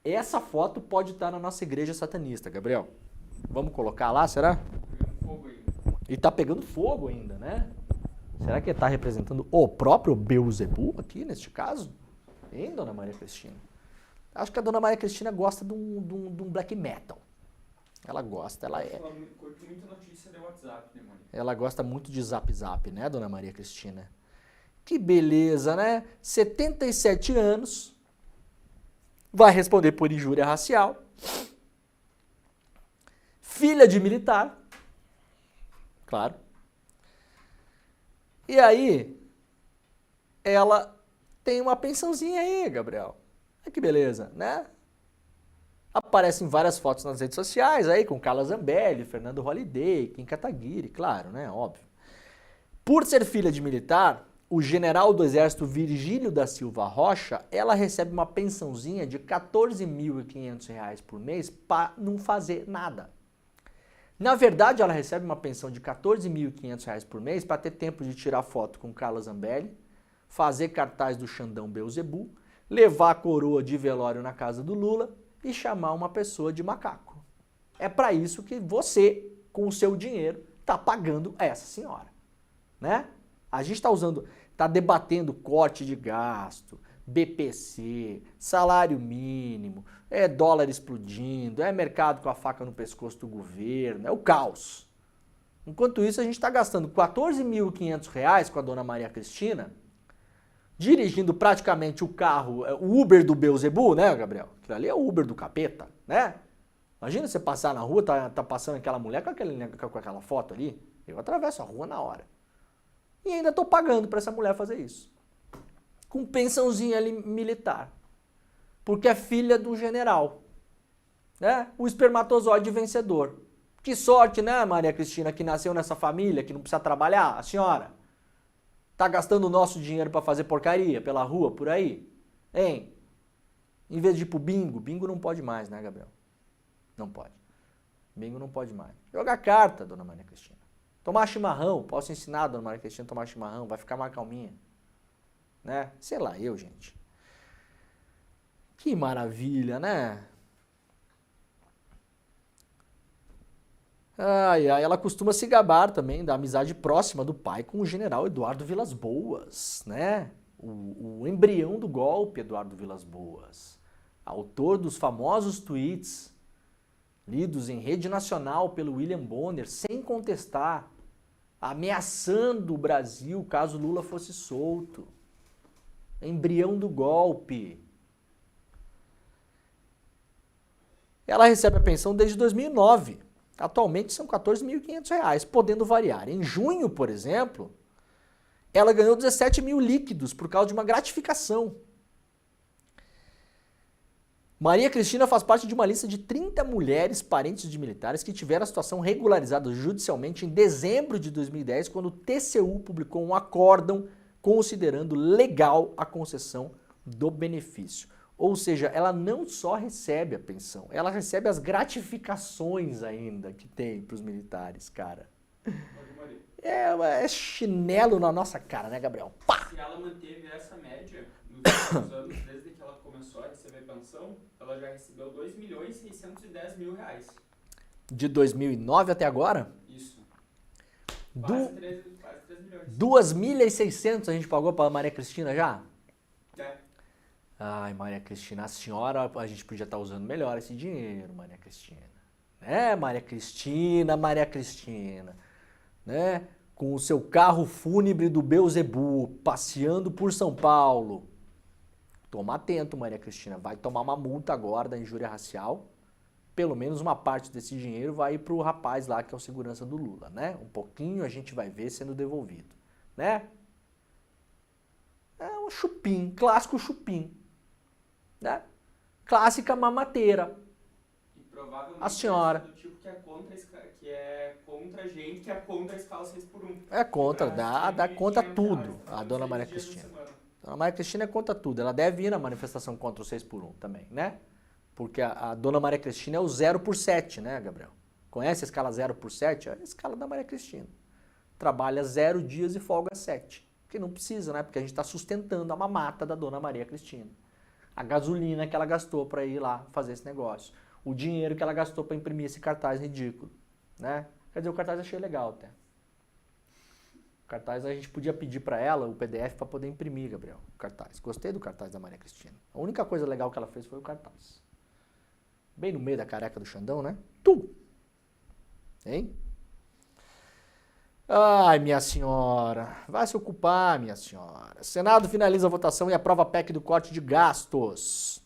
Essa foto pode estar na nossa igreja satanista, Gabriel. Vamos colocar lá, será? Pegando fogo ainda. E tá pegando fogo ainda, né? Será que ele tá representando o próprio Beelzebub aqui, neste caso? Hein, dona Maria Cristina? Acho que a dona Maria Cristina gosta de um black metal. Ela gosta, ela é... Curte muita notícia de WhatsApp, né, Mônica? Ela gosta muito de zap zap, né, dona Maria Cristina? Que beleza, né? 77 anos, vai responder por injúria racial, filha de militar, claro. E aí, ela tem uma pensãozinha aí, Gabriel. Olha que beleza, né? Aparecem várias fotos nas redes sociais aí com Carla Zambelli, Fernando Holliday, Kim Kataguiri, claro, né? Óbvio. Por ser filha de militar, o general do Exército Virgílio da Silva Rocha, ela recebe uma pensãozinha de R$ 14.500 por mês para não fazer nada. Na verdade, ela recebe uma pensão de R$ 14.500 por mês para ter tempo de tirar foto com Carla Zambelli, fazer cartaz do Xandão Beelzebub, levar a coroa de velório na casa do Lula e chamar uma pessoa de macaco. É para isso que você, com o seu dinheiro, está pagando essa senhora, né? A gente está debatendo corte de gasto, BPC, salário mínimo, é dólar explodindo, é mercado com a faca no pescoço do governo, é o caos. Enquanto isso, a gente está gastando R$ 14.500 com a dona Maria Cristina, dirigindo praticamente o carro, o Uber do Beelzebub, né, Gabriel? Aquilo ali é o Uber do capeta, né? Imagina você passar na rua, tá passando aquela mulher com aquela foto ali, eu atravesso a rua na hora. E ainda estou pagando para essa mulher fazer isso. Com pensãozinha ali militar. Porque é filha do general, né? O espermatozoide vencedor. Que sorte, né, Maria Cristina, que nasceu nessa família, que não precisa trabalhar, a senhora. Tá gastando o nosso dinheiro para fazer porcaria pela rua, por aí? Hein? Em vez de ir pro bingo, bingo não pode mais, né, Gabriel? Não pode. Bingo não pode mais. Jogar carta, dona Maria Cristina. Tomar chimarrão, posso ensinar a dona Maria Cristina a tomar chimarrão, vai ficar mais calminha. Né? Sei lá, gente. Que maravilha, né? Ai, ai, ela costuma se gabar também da amizade próxima do pai com o general Eduardo Vilas Boas, né? O embrião do golpe, Eduardo Vilas Boas. Autor dos famosos tweets lidos em rede nacional pelo William Bonner, sem contestar, ameaçando o Brasil caso Lula fosse solto. Embrião do golpe. Ela recebe a pensão desde 2009. Atualmente são R$ 14.500, podendo variar. Em junho, por exemplo, ela ganhou 17 mil líquidos por causa de uma gratificação. Maria Cristina faz parte de uma lista de 30 mulheres parentes de militares que tiveram a situação regularizada judicialmente em dezembro de 2010, quando o TCU publicou um acórdão considerando legal a concessão do benefício. Ou seja, ela não só recebe a pensão, ela recebe as gratificações ainda que tem para os militares, cara. É chinelo na nossa cara, né, Gabriel? Pá! Se ela manteve essa média nos últimos anos, desde que ela começou a receber pensão, ela já recebeu R$ 2.610.000. De 2009 até agora? Isso. Quase 3 milhões. 2.600 a gente pagou para Maria Cristina já? É. Ai, Maria Cristina, a senhora, a gente podia estar usando melhor esse dinheiro, Maria Cristina. Né, Maria Cristina, né? Com o seu carro fúnebre do Beelzebub, passeando por São Paulo. Toma atento, Maria Cristina, vai tomar uma multa agora da injúria racial. Pelo menos uma parte desse dinheiro vai pro rapaz lá que é o segurança do Lula, né? Um pouquinho a gente vai ver sendo devolvido, né? É um chupim, clássico chupim, né? Clássica mamateira. E provavelmente A senhora. do tipo que é contra gente, que é contra a escala 6x1. É contra, Pra dá R$ contra 500, tudo, a 6 dona Maria dias na Cristina. semana. A dona Maria Cristina é contra tudo. Ela deve ir na manifestação contra o 6x1 também, né? Porque a dona Maria Cristina é o 0x7, né, Gabriel? Conhece a escala 0x7? É a escala da Maria Cristina. Trabalha 0 dias e folga 7. Porque não precisa, né? Porque a gente está sustentando a mamata da dona Maria Cristina. A gasolina que ela gastou para ir lá fazer esse negócio. O dinheiro que ela gastou para imprimir esse cartaz ridículo, né? Quer dizer, o cartaz eu achei legal até. O cartaz a gente podia pedir para ela o PDF para poder imprimir, Gabriel. O cartaz. Gostei do cartaz da Maria Cristina. A única coisa legal que ela fez foi o cartaz. Bem no meio da careca do Xandão, né? Hein? Ai, minha senhora. Vai se ocupar, minha senhora. Senado finaliza a votação e aprova a PEC do corte de gastos.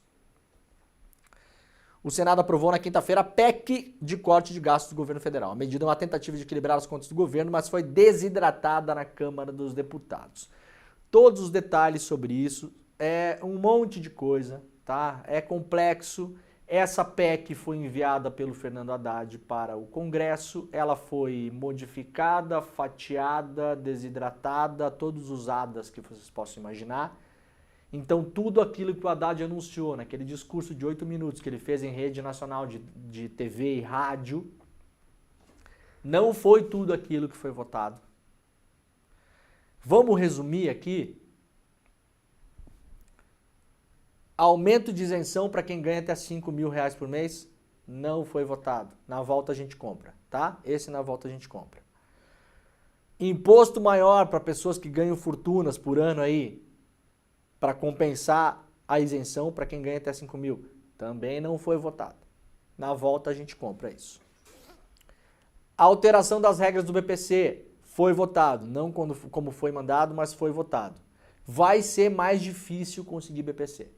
O Senado aprovou na quinta-feira a PEC de corte de gastos do governo federal. A medida é uma tentativa de equilibrar as contas do governo, mas foi desidratada na Câmara dos Deputados. Todos os detalhes sobre isso, é um monte de coisa, tá? É complexo. Essa PEC foi enviada pelo Fernando Haddad para o Congresso, ela foi modificada, fatiada, desidratada, todos os hadas que vocês possam imaginar. Então tudo aquilo que o Haddad anunciou naquele discurso de 8 minutos que ele fez em rede nacional de TV e rádio, não foi tudo aquilo que foi votado. Vamos resumir aqui. Aumento de isenção para quem ganha até R$5.000 por mês não foi votado. Na volta a gente compra, tá? Esse na volta a gente compra. Imposto maior para pessoas que ganham fortunas por ano aí, para compensar a isenção para quem ganha até 5 mil, também não foi votado. Na volta a gente compra isso. A alteração das regras do BPC foi votado, não como foi mandado, mas foi votado. Vai ser mais difícil conseguir BPC.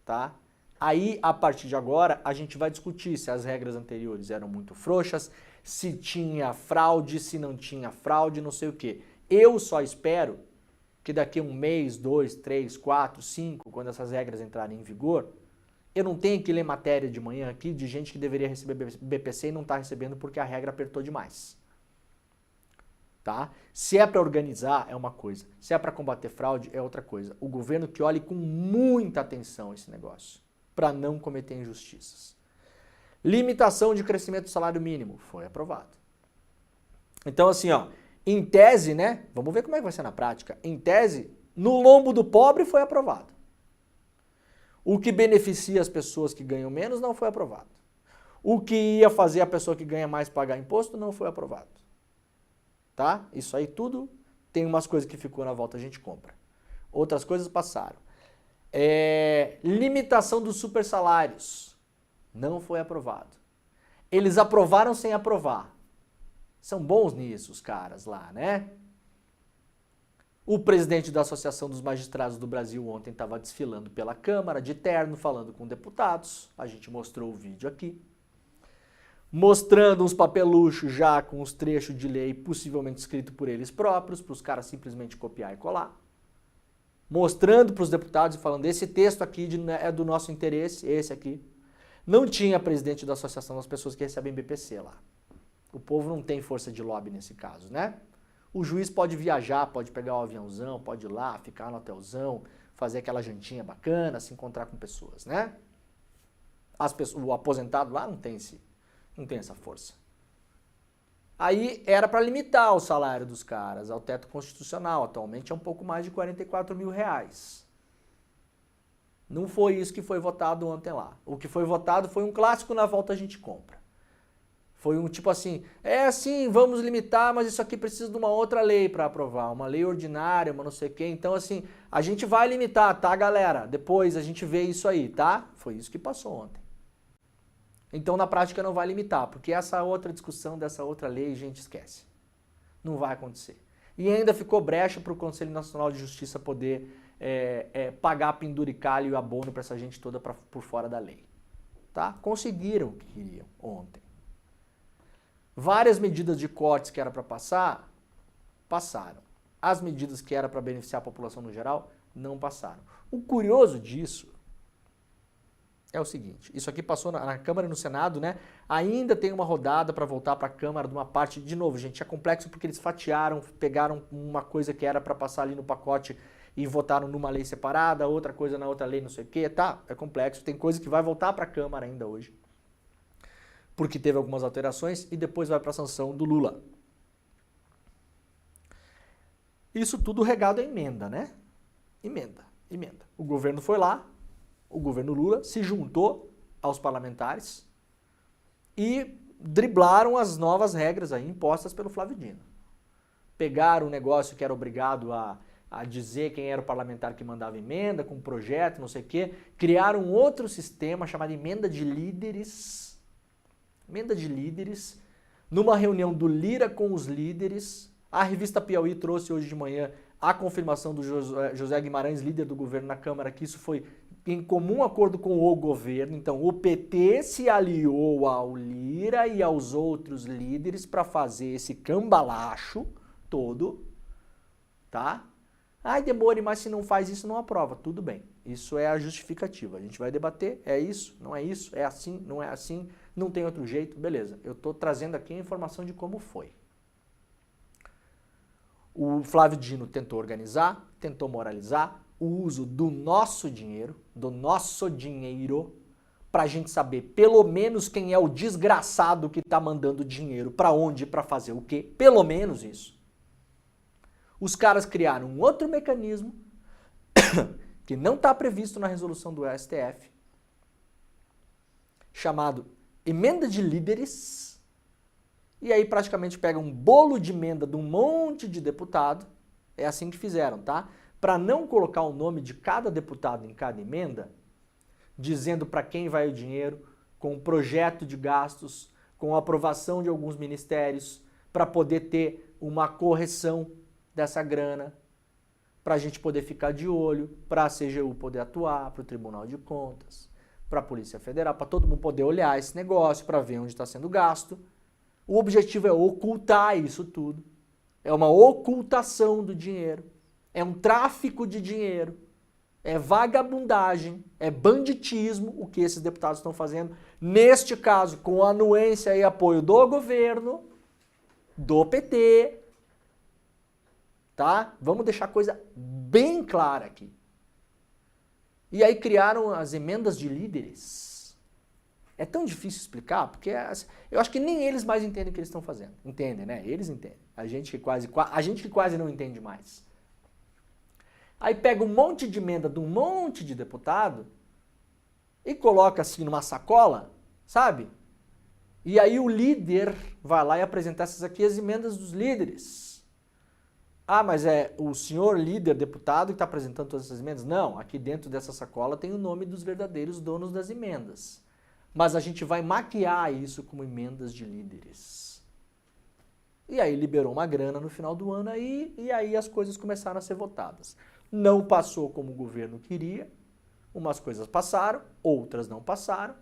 Tá? Aí, a partir de agora, a gente vai discutir se as regras anteriores eram muito frouxas, se tinha fraude, se não tinha fraude, não sei o quê. Eu só espero que daqui a 1 mês, 2, 3, 4, 5, quando essas regras entrarem em vigor, eu não tenha que ler matéria de manhã aqui de gente que deveria receber BPC e não está recebendo porque a regra apertou demais. tá? Se é para organizar, é uma coisa. Se é para combater fraude, é outra coisa. O governo que olhe com muita atenção esse negócio, para não cometer injustiças. Limitação de crescimento do salário mínimo, foi aprovado. Então, assim, ó, em tese, né? Vamos ver como é que vai ser na prática. Em tese, no lombo do pobre foi aprovado. O que beneficia as pessoas que ganham menos não foi aprovado. O que ia fazer a pessoa que ganha mais pagar imposto não foi aprovado. Tá? Isso aí tudo tem umas coisas que ficou na volta, a gente compra. Outras coisas passaram. Limitação dos super salários. Não foi aprovado. Eles aprovaram sem aprovar. São bons nisso os caras lá, né? O presidente da Associação dos Magistrados do Brasil ontem estava desfilando pela Câmara de terno, falando com deputados. A gente mostrou o vídeo aqui. Mostrando uns papeluchos já com os trechos de lei possivelmente escrito por eles próprios, para os caras simplesmente copiar e colar. Mostrando para os deputados e falando, esse texto aqui é do nosso interesse, esse aqui. Não tinha presidente da Associação das Pessoas que Recebem BPC lá. O povo não tem força de lobby nesse caso, né? O juiz pode viajar, pode pegar o aviãozão, pode ir lá, ficar no hotelzão, fazer aquela jantinha bacana, se encontrar com pessoas, né? O aposentado lá não tem essa força. Aí era para limitar o salário dos caras ao teto constitucional. Atualmente é um pouco mais de 44 mil reais. Não foi isso que foi votado ontem lá. O que foi votado foi um clássico na volta a gente compra. Foi um tipo assim, vamos limitar, mas isso aqui precisa de uma outra lei para aprovar, uma lei ordinária, uma não sei o quê. Então assim, a gente vai limitar, tá galera? Depois a gente vê isso aí, tá? Foi isso que passou ontem. Então na prática não vai limitar, porque essa outra discussão dessa outra lei a gente esquece. Não vai acontecer. E ainda ficou brecha para o Conselho Nacional de Justiça poder pagar penduricalho e abono para essa gente toda por fora da lei. Tá? Conseguiram o que queriam ontem. Várias medidas de cortes que era para passar, passaram. As medidas que era para beneficiar a população no geral, não passaram. O curioso disso é o seguinte, isso aqui passou na Câmara e no Senado, né? Ainda tem uma rodada para voltar para a Câmara de uma parte, de novo, gente, é complexo porque eles fatiaram, pegaram uma coisa que era para passar ali no pacote e votaram numa lei separada, outra coisa na outra lei, não sei o quê, tá? É complexo, tem coisa que vai voltar para a Câmara ainda hoje, porque teve algumas alterações e depois vai para a sanção do Lula. Isso tudo regado a emenda, né? Emenda. O governo foi lá, o governo Lula se juntou aos parlamentares e driblaram as novas regras aí impostas pelo Flávio Dino. Pegaram um negócio que era obrigado a dizer quem era o parlamentar que mandava emenda, com projeto, não sei o quê, criaram um outro sistema chamado emenda de líderes. Emenda de líderes, numa reunião do Lira com os líderes. A revista Piauí trouxe hoje de manhã a confirmação do José Guimarães, líder do governo na Câmara, que isso foi em comum acordo com o governo. Então, o PT se aliou ao Lira e aos outros líderes para fazer esse cambalacho todo, tá? Ai, demore, mas se não faz isso, não aprova. Tudo bem, isso é a justificativa. A gente vai debater, é isso, não é isso, é assim, não é assim, não tem outro jeito, beleza. Eu estou trazendo aqui a informação de como foi. O Flávio Dino tentou organizar, tentou moralizar o uso do nosso dinheiro, para a gente saber pelo menos quem é o desgraçado que está mandando dinheiro, para onde, para fazer o quê, pelo menos isso. Os caras criaram um outro mecanismo que não está previsto na resolução do STF, chamado emenda de líderes, e aí praticamente pega um bolo de emenda de um monte de deputado, é assim que fizeram, tá? Para não colocar o nome de cada deputado em cada emenda, dizendo para quem vai o dinheiro, com o projeto de gastos, com a aprovação de alguns ministérios, para poder ter uma correção dessa grana, para a gente poder ficar de olho, para a CGU poder atuar, para o Tribunal de Contas, para a Polícia Federal, para todo mundo poder olhar esse negócio, para ver onde está sendo gasto. O objetivo é ocultar isso tudo. É uma ocultação do dinheiro. É um tráfico de dinheiro. É vagabundagem. É banditismo o que esses deputados estão fazendo. Neste caso, com anuência e apoio do governo, do PT, tá? Vamos deixar a coisa bem clara aqui. E aí criaram as emendas de líderes. É tão difícil explicar, porque eu acho que nem eles mais entendem o que eles estão fazendo. Entendem, né? Eles entendem. A gente que quase não entende mais. Aí pega um monte de emenda de um monte de deputado e coloca assim numa sacola, sabe? E aí o líder vai lá e apresentar essas aqui, as emendas dos líderes. Ah, mas é o senhor líder, deputado, que está apresentando todas essas emendas? Não, aqui dentro dessa sacola tem o nome dos verdadeiros donos das emendas. Mas a gente vai maquiar isso como emendas de líderes. E aí liberou uma grana no final do ano aí, e aí as coisas começaram a ser votadas. Não passou como o governo queria, umas coisas passaram, outras não passaram.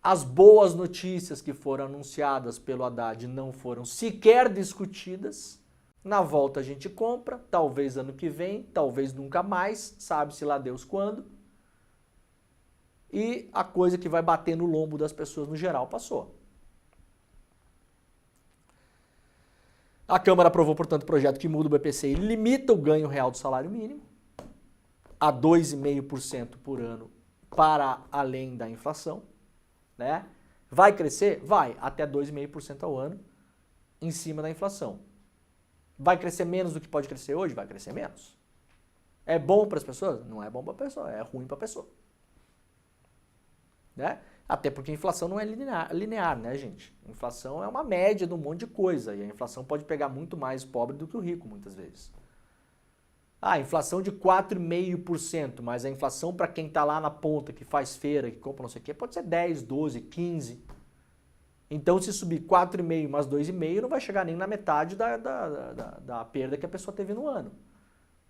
As boas notícias que foram anunciadas pelo Haddad não foram sequer discutidas. Na volta a gente compra, talvez ano que vem, talvez nunca mais, sabe-se lá Deus quando. E a coisa que vai bater no lombo das pessoas no geral passou. A Câmara aprovou, portanto, o projeto que muda o BPC e limita o ganho real do salário mínimo a 2,5% por ano para além da inflação. Né? Vai crescer? Vai, até 2,5% ao ano em cima da inflação. Vai crescer menos do que pode crescer hoje? Vai crescer menos. É bom para as pessoas? Não é bom para a pessoa, é ruim para a pessoa. Né? Até porque a inflação não é linear, né, gente? A inflação é uma média de um monte de coisa e a inflação pode pegar muito mais o pobre do que o rico, muitas vezes. Ah, inflação de 4,5%, mas a inflação para quem está lá na ponta, que faz feira, que compra não sei o quê, pode ser 10, 12, 15. Então, se subir 4,5 mais 2,5, não vai chegar nem na metade da perda que a pessoa teve no ano.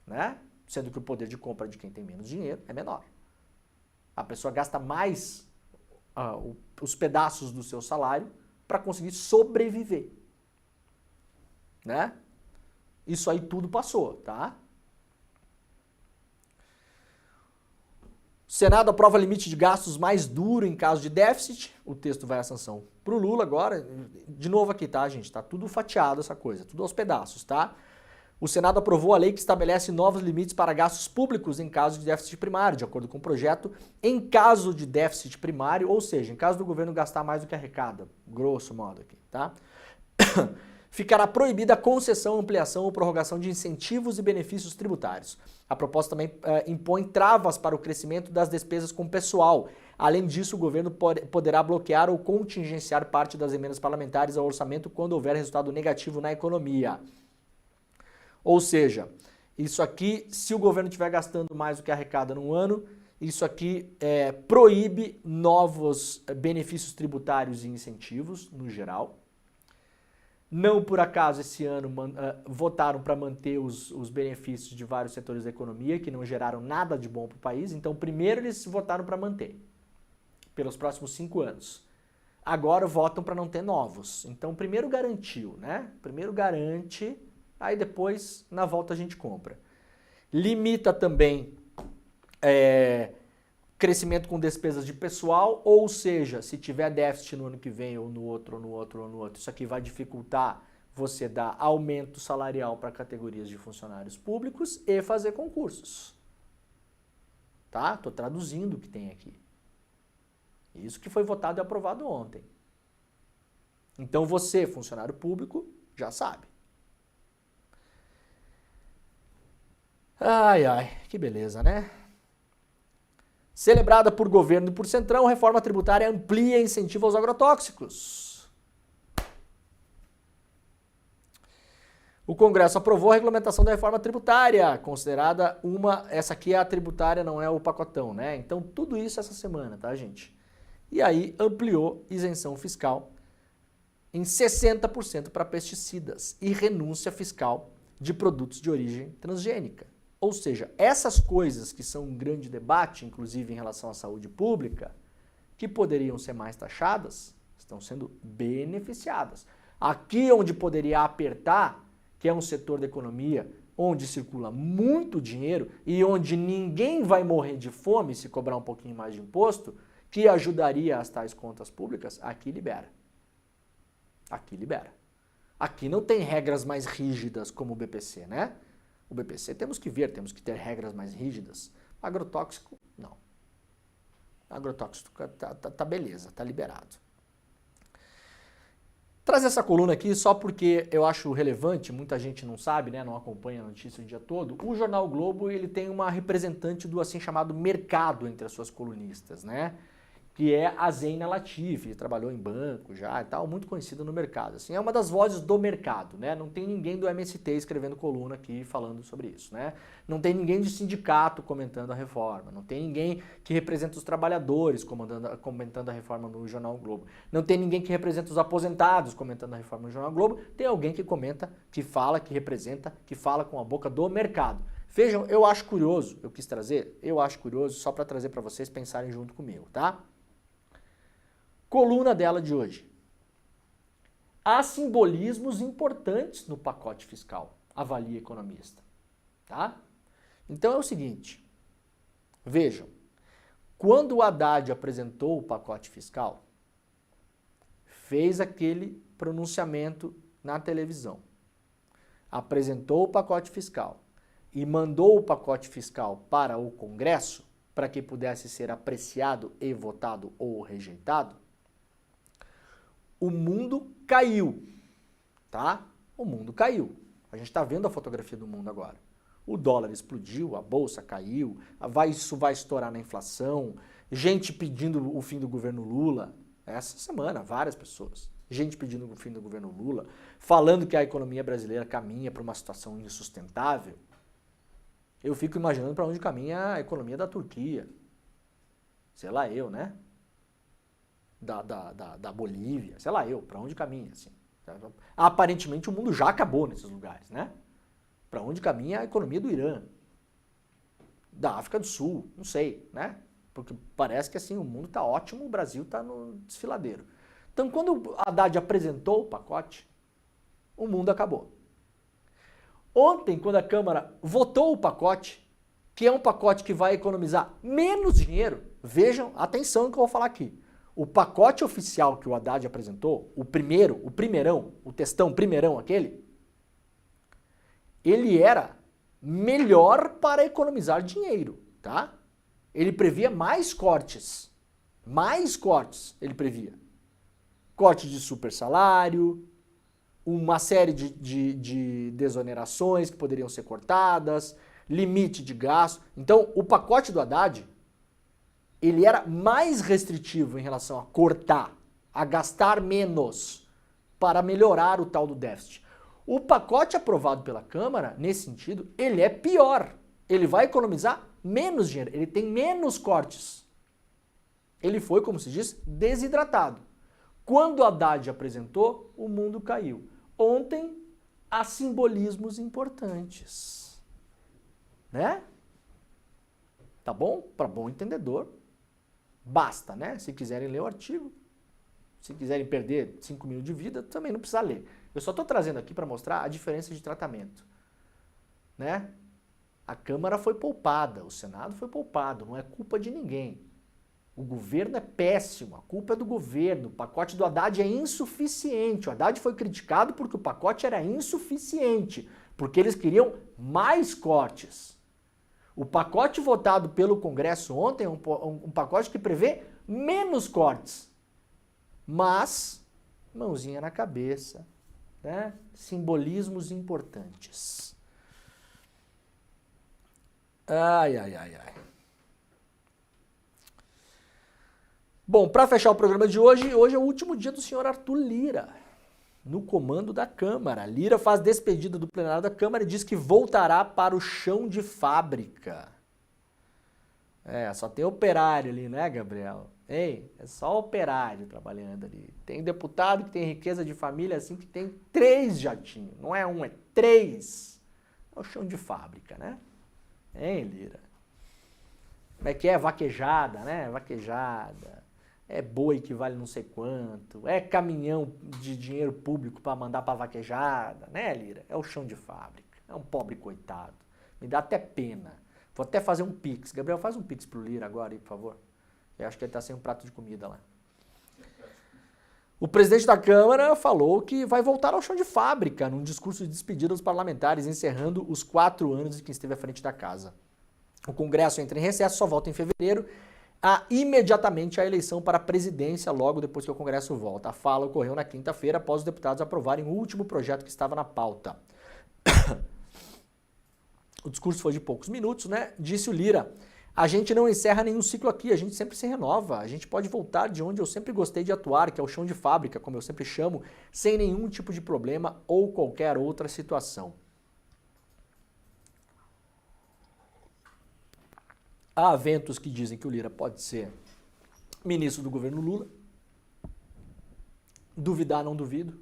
Né? Sendo que o poder de compra de quem tem menos dinheiro é menor. A pessoa gasta mais os pedaços do seu salário para conseguir sobreviver. Né? Isso aí tudo passou, tá? O Senado aprova limite de gastos mais duro em caso de déficit. O texto vai à sanção para o Lula agora. De novo aqui, tá, gente? Tá tudo fatiado essa coisa, tudo aos pedaços, tá? O Senado aprovou a lei que estabelece novos limites para gastos públicos em caso de déficit primário, de acordo com o projeto. Em caso de déficit primário, ou seja, em caso do governo gastar mais do que arrecada, grosso modo aqui, tá? Ficará proibida a concessão, ampliação ou prorrogação de incentivos e benefícios tributários. A proposta também impõe travas para o crescimento das despesas com pessoal. Além disso, o governo poderá bloquear ou contingenciar parte das emendas parlamentares ao orçamento quando houver resultado negativo na economia. Ou seja, isso aqui, se o governo estiver gastando mais do que arrecada num ano, isso aqui proíbe novos benefícios tributários e incentivos, no geral. Não por acaso esse ano votaram para manter os benefícios de vários setores da economia que não geraram nada de bom para o país. Então, primeiro eles votaram para manter, pelos próximos 5 anos. Agora votam para não ter novos. Então, primeiro garantiu, né? Primeiro garante, aí depois, na volta, a gente compra. Limita também crescimento com despesas de pessoal, ou seja, se tiver déficit no ano que vem, ou no outro, ou no outro, ou no outro, isso aqui vai dificultar você dar aumento salarial para categorias de funcionários públicos e fazer concursos. Tá? Estou traduzindo o que tem aqui. Isso que foi votado e aprovado ontem. Então você, funcionário público, já sabe. Ai, ai, que beleza, né? Celebrada por governo e por Centrão, reforma tributária amplia incentivo aos agrotóxicos. O Congresso aprovou a regulamentação da reforma tributária, considerada essa aqui é a tributária, não é o pacotão, né? Então tudo isso essa semana, tá, gente? E aí ampliou isenção fiscal em 60% para pesticidas e renúncia fiscal de produtos de origem transgênica. Ou seja, essas coisas que são um grande debate, inclusive em relação à saúde pública, que poderiam ser mais taxadas, estão sendo beneficiadas. Aqui onde poderia apertar, que é um setor da economia onde circula muito dinheiro e onde ninguém vai morrer de fome se cobrar um pouquinho mais de imposto, que ajudaria as tais contas públicas, aqui libera. Aqui libera. Aqui não tem regras mais rígidas como o BPC, né? O BPC temos que ter regras mais rígidas. Agrotóxico, não. Agrotóxico tá beleza, tá liberado. Trazer essa coluna aqui só porque eu acho relevante, muita gente não sabe, né, não acompanha a notícia o dia todo. O Jornal Globo, ele tem uma representante do assim chamado mercado entre as suas colunistas, né? Que é a Zeina Latif, trabalhou em banco já e tal, muito conhecida no mercado. Assim, é uma das vozes do mercado, né? Não tem ninguém do MST escrevendo coluna aqui falando sobre isso, né? Não tem ninguém de sindicato comentando a reforma, não tem ninguém que representa os trabalhadores comentando a reforma no Jornal Globo, não tem ninguém que representa os aposentados comentando a reforma no Jornal Globo, tem alguém que comenta, que fala, que representa, que fala com a boca do mercado. Vejam, eu acho curioso, eu quis trazer, eu acho curioso só para trazer para vocês pensarem junto comigo, tá? Coluna dela de hoje. Há simbolismos importantes no pacote fiscal, avalia economista. Tá? Então é o seguinte, vejam, quando o Haddad apresentou o pacote fiscal, fez aquele pronunciamento na televisão, apresentou o pacote fiscal e mandou o pacote fiscal para o Congresso para que pudesse ser apreciado e votado ou rejeitado, o mundo caiu, tá? O mundo caiu. A gente está vendo a fotografia do mundo agora. O dólar explodiu, a bolsa caiu, isso vai estourar na inflação, gente pedindo o fim do governo Lula. Essa semana, várias pessoas. Gente pedindo o fim do governo Lula, falando que a economia brasileira caminha para uma situação insustentável. Eu fico imaginando para onde caminha a economia da Turquia. Sei lá eu, né? Da Bolívia, sei lá eu, para onde caminha, assim. Aparentemente o mundo já acabou nesses lugares, né? Para onde caminha a economia do Irã, da África do Sul, não sei, né? Porque parece que assim o mundo está ótimo, o Brasil está no desfiladeiro. Então quando o Haddad apresentou o pacote, o mundo acabou. Ontem, quando a Câmara votou o pacote, que é um pacote que vai economizar menos dinheiro, vejam, atenção no que eu vou falar aqui. O pacote oficial que o Haddad apresentou, o primeirão, o textão primeirão aquele, ele era melhor para economizar dinheiro, tá? Ele previa mais cortes ele previa. Corte de super salário, uma série de desonerações que poderiam ser cortadas, limite de gasto. Então, o pacote do Haddad, ele era mais restritivo em relação a cortar, a gastar menos para melhorar o tal do déficit. O pacote aprovado pela Câmara, nesse sentido, ele é pior. Ele vai economizar menos dinheiro, ele tem menos cortes. Ele foi, como se diz, desidratado. Quando o Haddad apresentou, o mundo caiu. Ontem, há simbolismos importantes. Né? Tá bom? Para bom entendedor, basta, né? Se quiserem ler o artigo, se quiserem perder 5 minutos de vida, também não precisa ler. Eu só estou trazendo aqui para mostrar a diferença de tratamento. Né? A Câmara foi poupada, o Senado foi poupado, não é culpa de ninguém. O governo é péssimo, a culpa é do governo, o pacote do Haddad é insuficiente. O Haddad foi criticado porque o pacote era insuficiente, porque eles queriam mais cortes. O pacote votado pelo Congresso ontem é um pacote que prevê menos cortes. Mas, mãozinha na cabeça, né? Simbolismos importantes. Ai. Bom, para fechar o programa de hoje, hoje é o último dia do senhor Arthur Lira, no comando da Câmara. Lira faz despedida do plenário da Câmara e diz que voltará para o chão de fábrica. Só tem operário ali, né, Gabriel? Ei, é só operário trabalhando ali. Tem deputado que tem riqueza de família assim que tem 3 jatinhos. Não é 1, é 3. É o chão de fábrica, né? Hein, Lira? Como é que é? Vaquejada, né? Vaquejada. É boi que vale não sei quanto. É caminhão de dinheiro público para mandar para vaquejada, né, Lira? É o chão de fábrica. É um pobre coitado. Me dá até pena. Vou até fazer um pix. Gabriel, faz um pix pro Lira agora aí, por favor. Eu acho que ele tá sem um prato de comida lá. O presidente da Câmara falou que vai voltar ao chão de fábrica num discurso de despedida dos parlamentares, encerrando os 4 anos em que esteve à frente da casa. O Congresso entra em recesso, só volta em fevereiro, há imediatamente a eleição para a presidência logo depois que o Congresso volta. A fala ocorreu na quinta-feira após os deputados aprovarem o último projeto que estava na pauta. O discurso foi de poucos minutos, né? Disse o Lira: a gente não encerra nenhum ciclo aqui, a gente sempre se renova, a gente pode voltar de onde eu sempre gostei de atuar, que é o chão de fábrica, como eu sempre chamo, sem nenhum tipo de problema ou qualquer outra situação. Há ventos que dizem que o Lira pode ser ministro do governo Lula. Duvidar, não duvido.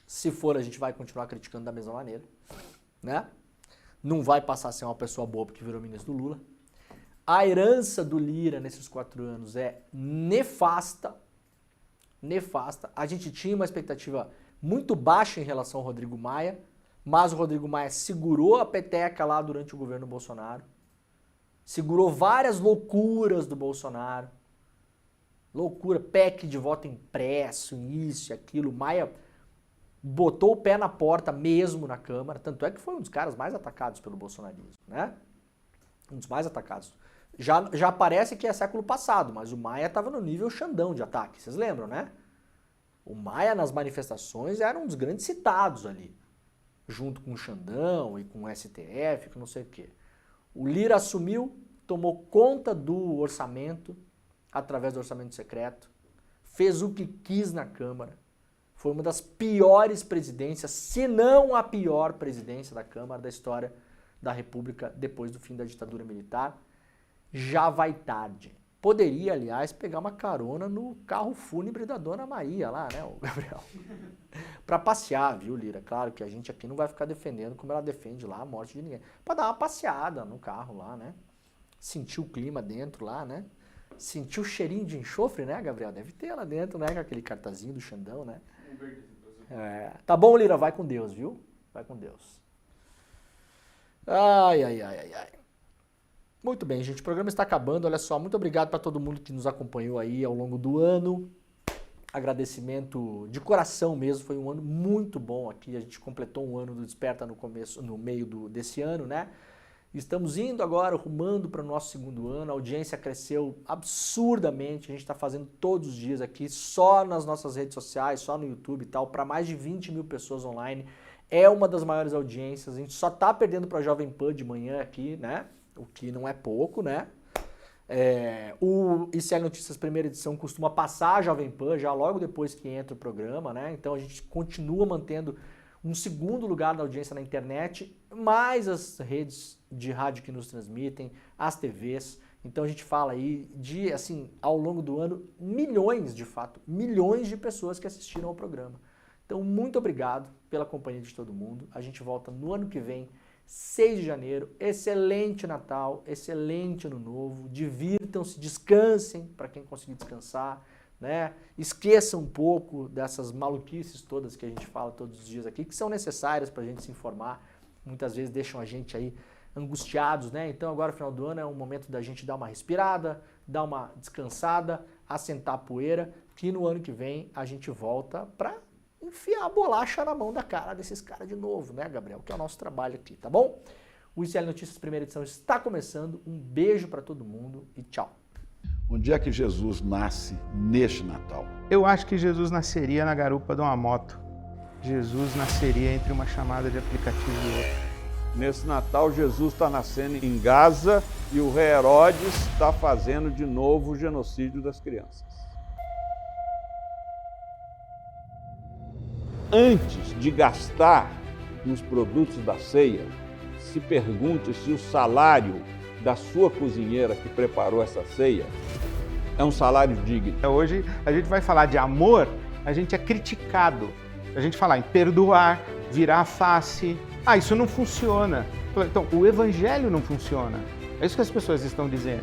Se for, a gente vai continuar criticando da mesma maneira, né? Não vai passar a ser uma pessoa boa porque virou ministro do Lula. A herança do Lira nesses 4 anos é nefasta. Nefasta. A gente tinha uma expectativa muito baixa em relação ao Rodrigo Maia, mas o Rodrigo Maia segurou a peteca lá durante o governo Bolsonaro. Segurou várias loucuras do Bolsonaro. Loucura, PEC de voto impresso, isso e aquilo. Maia botou o pé na porta mesmo na Câmara, tanto é que foi um dos caras mais atacados pelo bolsonarismo, né? Um dos mais atacados. Já parece que é século passado, mas o Maia estava no nível Xandão de ataque, vocês lembram, né? O Maia nas manifestações era um dos grandes citados ali, junto com o Xandão e com o STF, com não sei o quê. O Lira assumiu, tomou conta do orçamento, através do orçamento secreto, fez o que quis na Câmara. Foi uma das piores presidências, se não a pior presidência da Câmara da história da República depois do fim da ditadura militar. Já vai tarde. Poderia, aliás, pegar uma carona no carro fúnebre da Dona Maria lá, né, o Gabriel? Pra passear, viu, Lira? Claro que a gente aqui não vai ficar defendendo como ela defende lá a morte de ninguém. Pra dar uma passeada no carro lá, né? Sentir o clima dentro lá, né? Sentir o cheirinho de enxofre, né, Gabriel? Deve ter lá dentro, né? Com aquele cartazinho do Xandão, né? Tá bom, Lira, vai com Deus, viu? Vai com Deus. Ai. Muito bem, gente, o programa está acabando, olha só, muito obrigado para todo mundo que nos acompanhou aí ao longo do ano. Agradecimento de coração mesmo, foi um ano muito bom aqui, a gente completou um ano do Desperta no meio desse ano, né? Estamos indo agora, rumando para o nosso 2º ano, a audiência cresceu absurdamente, a gente está fazendo todos os dias aqui, só nas nossas redes sociais, só no YouTube e tal, para mais de 20 mil pessoas online. É uma das maiores audiências, a gente só está perdendo para a Jovem Pan de manhã aqui, né? O que não é pouco, né? O ICL Notícias primeira edição costuma passar a Jovem Pan já logo depois que entra o programa, né? Então a gente continua mantendo um 2º lugar na audiência na internet, mais as redes de rádio que nos transmitem, as TVs. Então a gente fala aí de, assim, ao longo do ano, milhões de pessoas que assistiram ao programa. Então muito obrigado pela companhia de todo mundo. A gente volta no ano que vem, 6 de janeiro, excelente Natal, excelente Ano Novo, divirtam-se, descansem para quem conseguir descansar, né? Esqueçam um pouco dessas maluquices todas que a gente fala todos os dias aqui, que são necessárias para a gente se informar, muitas vezes deixam a gente aí angustiados, né? Então agora, no final do ano, é um momento da gente dar uma respirada, dar uma descansada, assentar a poeira, que no ano que vem a gente volta para enfiar a bolacha na mão da cara desses caras de novo, né, Gabriel? Que é o nosso trabalho aqui, tá bom? O ICL Notícias primeira edição está começando. Um beijo para todo mundo e tchau. Onde é que Jesus nasce neste Natal? Eu acho que Jesus nasceria na garupa de uma moto. Jesus nasceria entre uma chamada de aplicativo e outra. Nesse Natal, Jesus está nascendo em Gaza e o rei Herodes está fazendo de novo o genocídio das crianças. Antes de gastar nos produtos da ceia, se pergunte se o salário da sua cozinheira que preparou essa ceia é um salário digno. Hoje a gente vai falar de amor, a gente é criticado. A gente falar em perdoar, virar a face. Ah, isso não funciona. Então, o evangelho não funciona. É isso que as pessoas estão dizendo.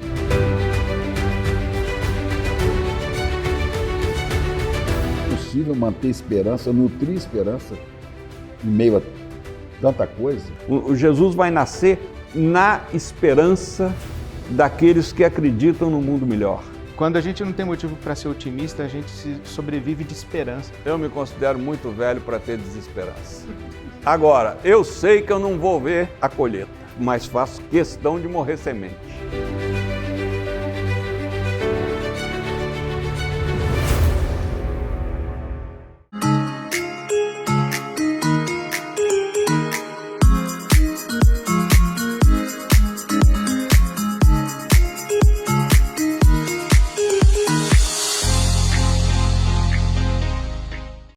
É possível manter esperança, nutrir esperança em meio a tanta coisa? O Jesus vai nascer na esperança daqueles que acreditam no mundo melhor. Quando a gente não tem motivo para ser otimista, a gente sobrevive de esperança. Eu me considero muito velho para ter desesperança. Agora, eu sei que eu não vou ver a colheita, mas faço questão de morrer semente.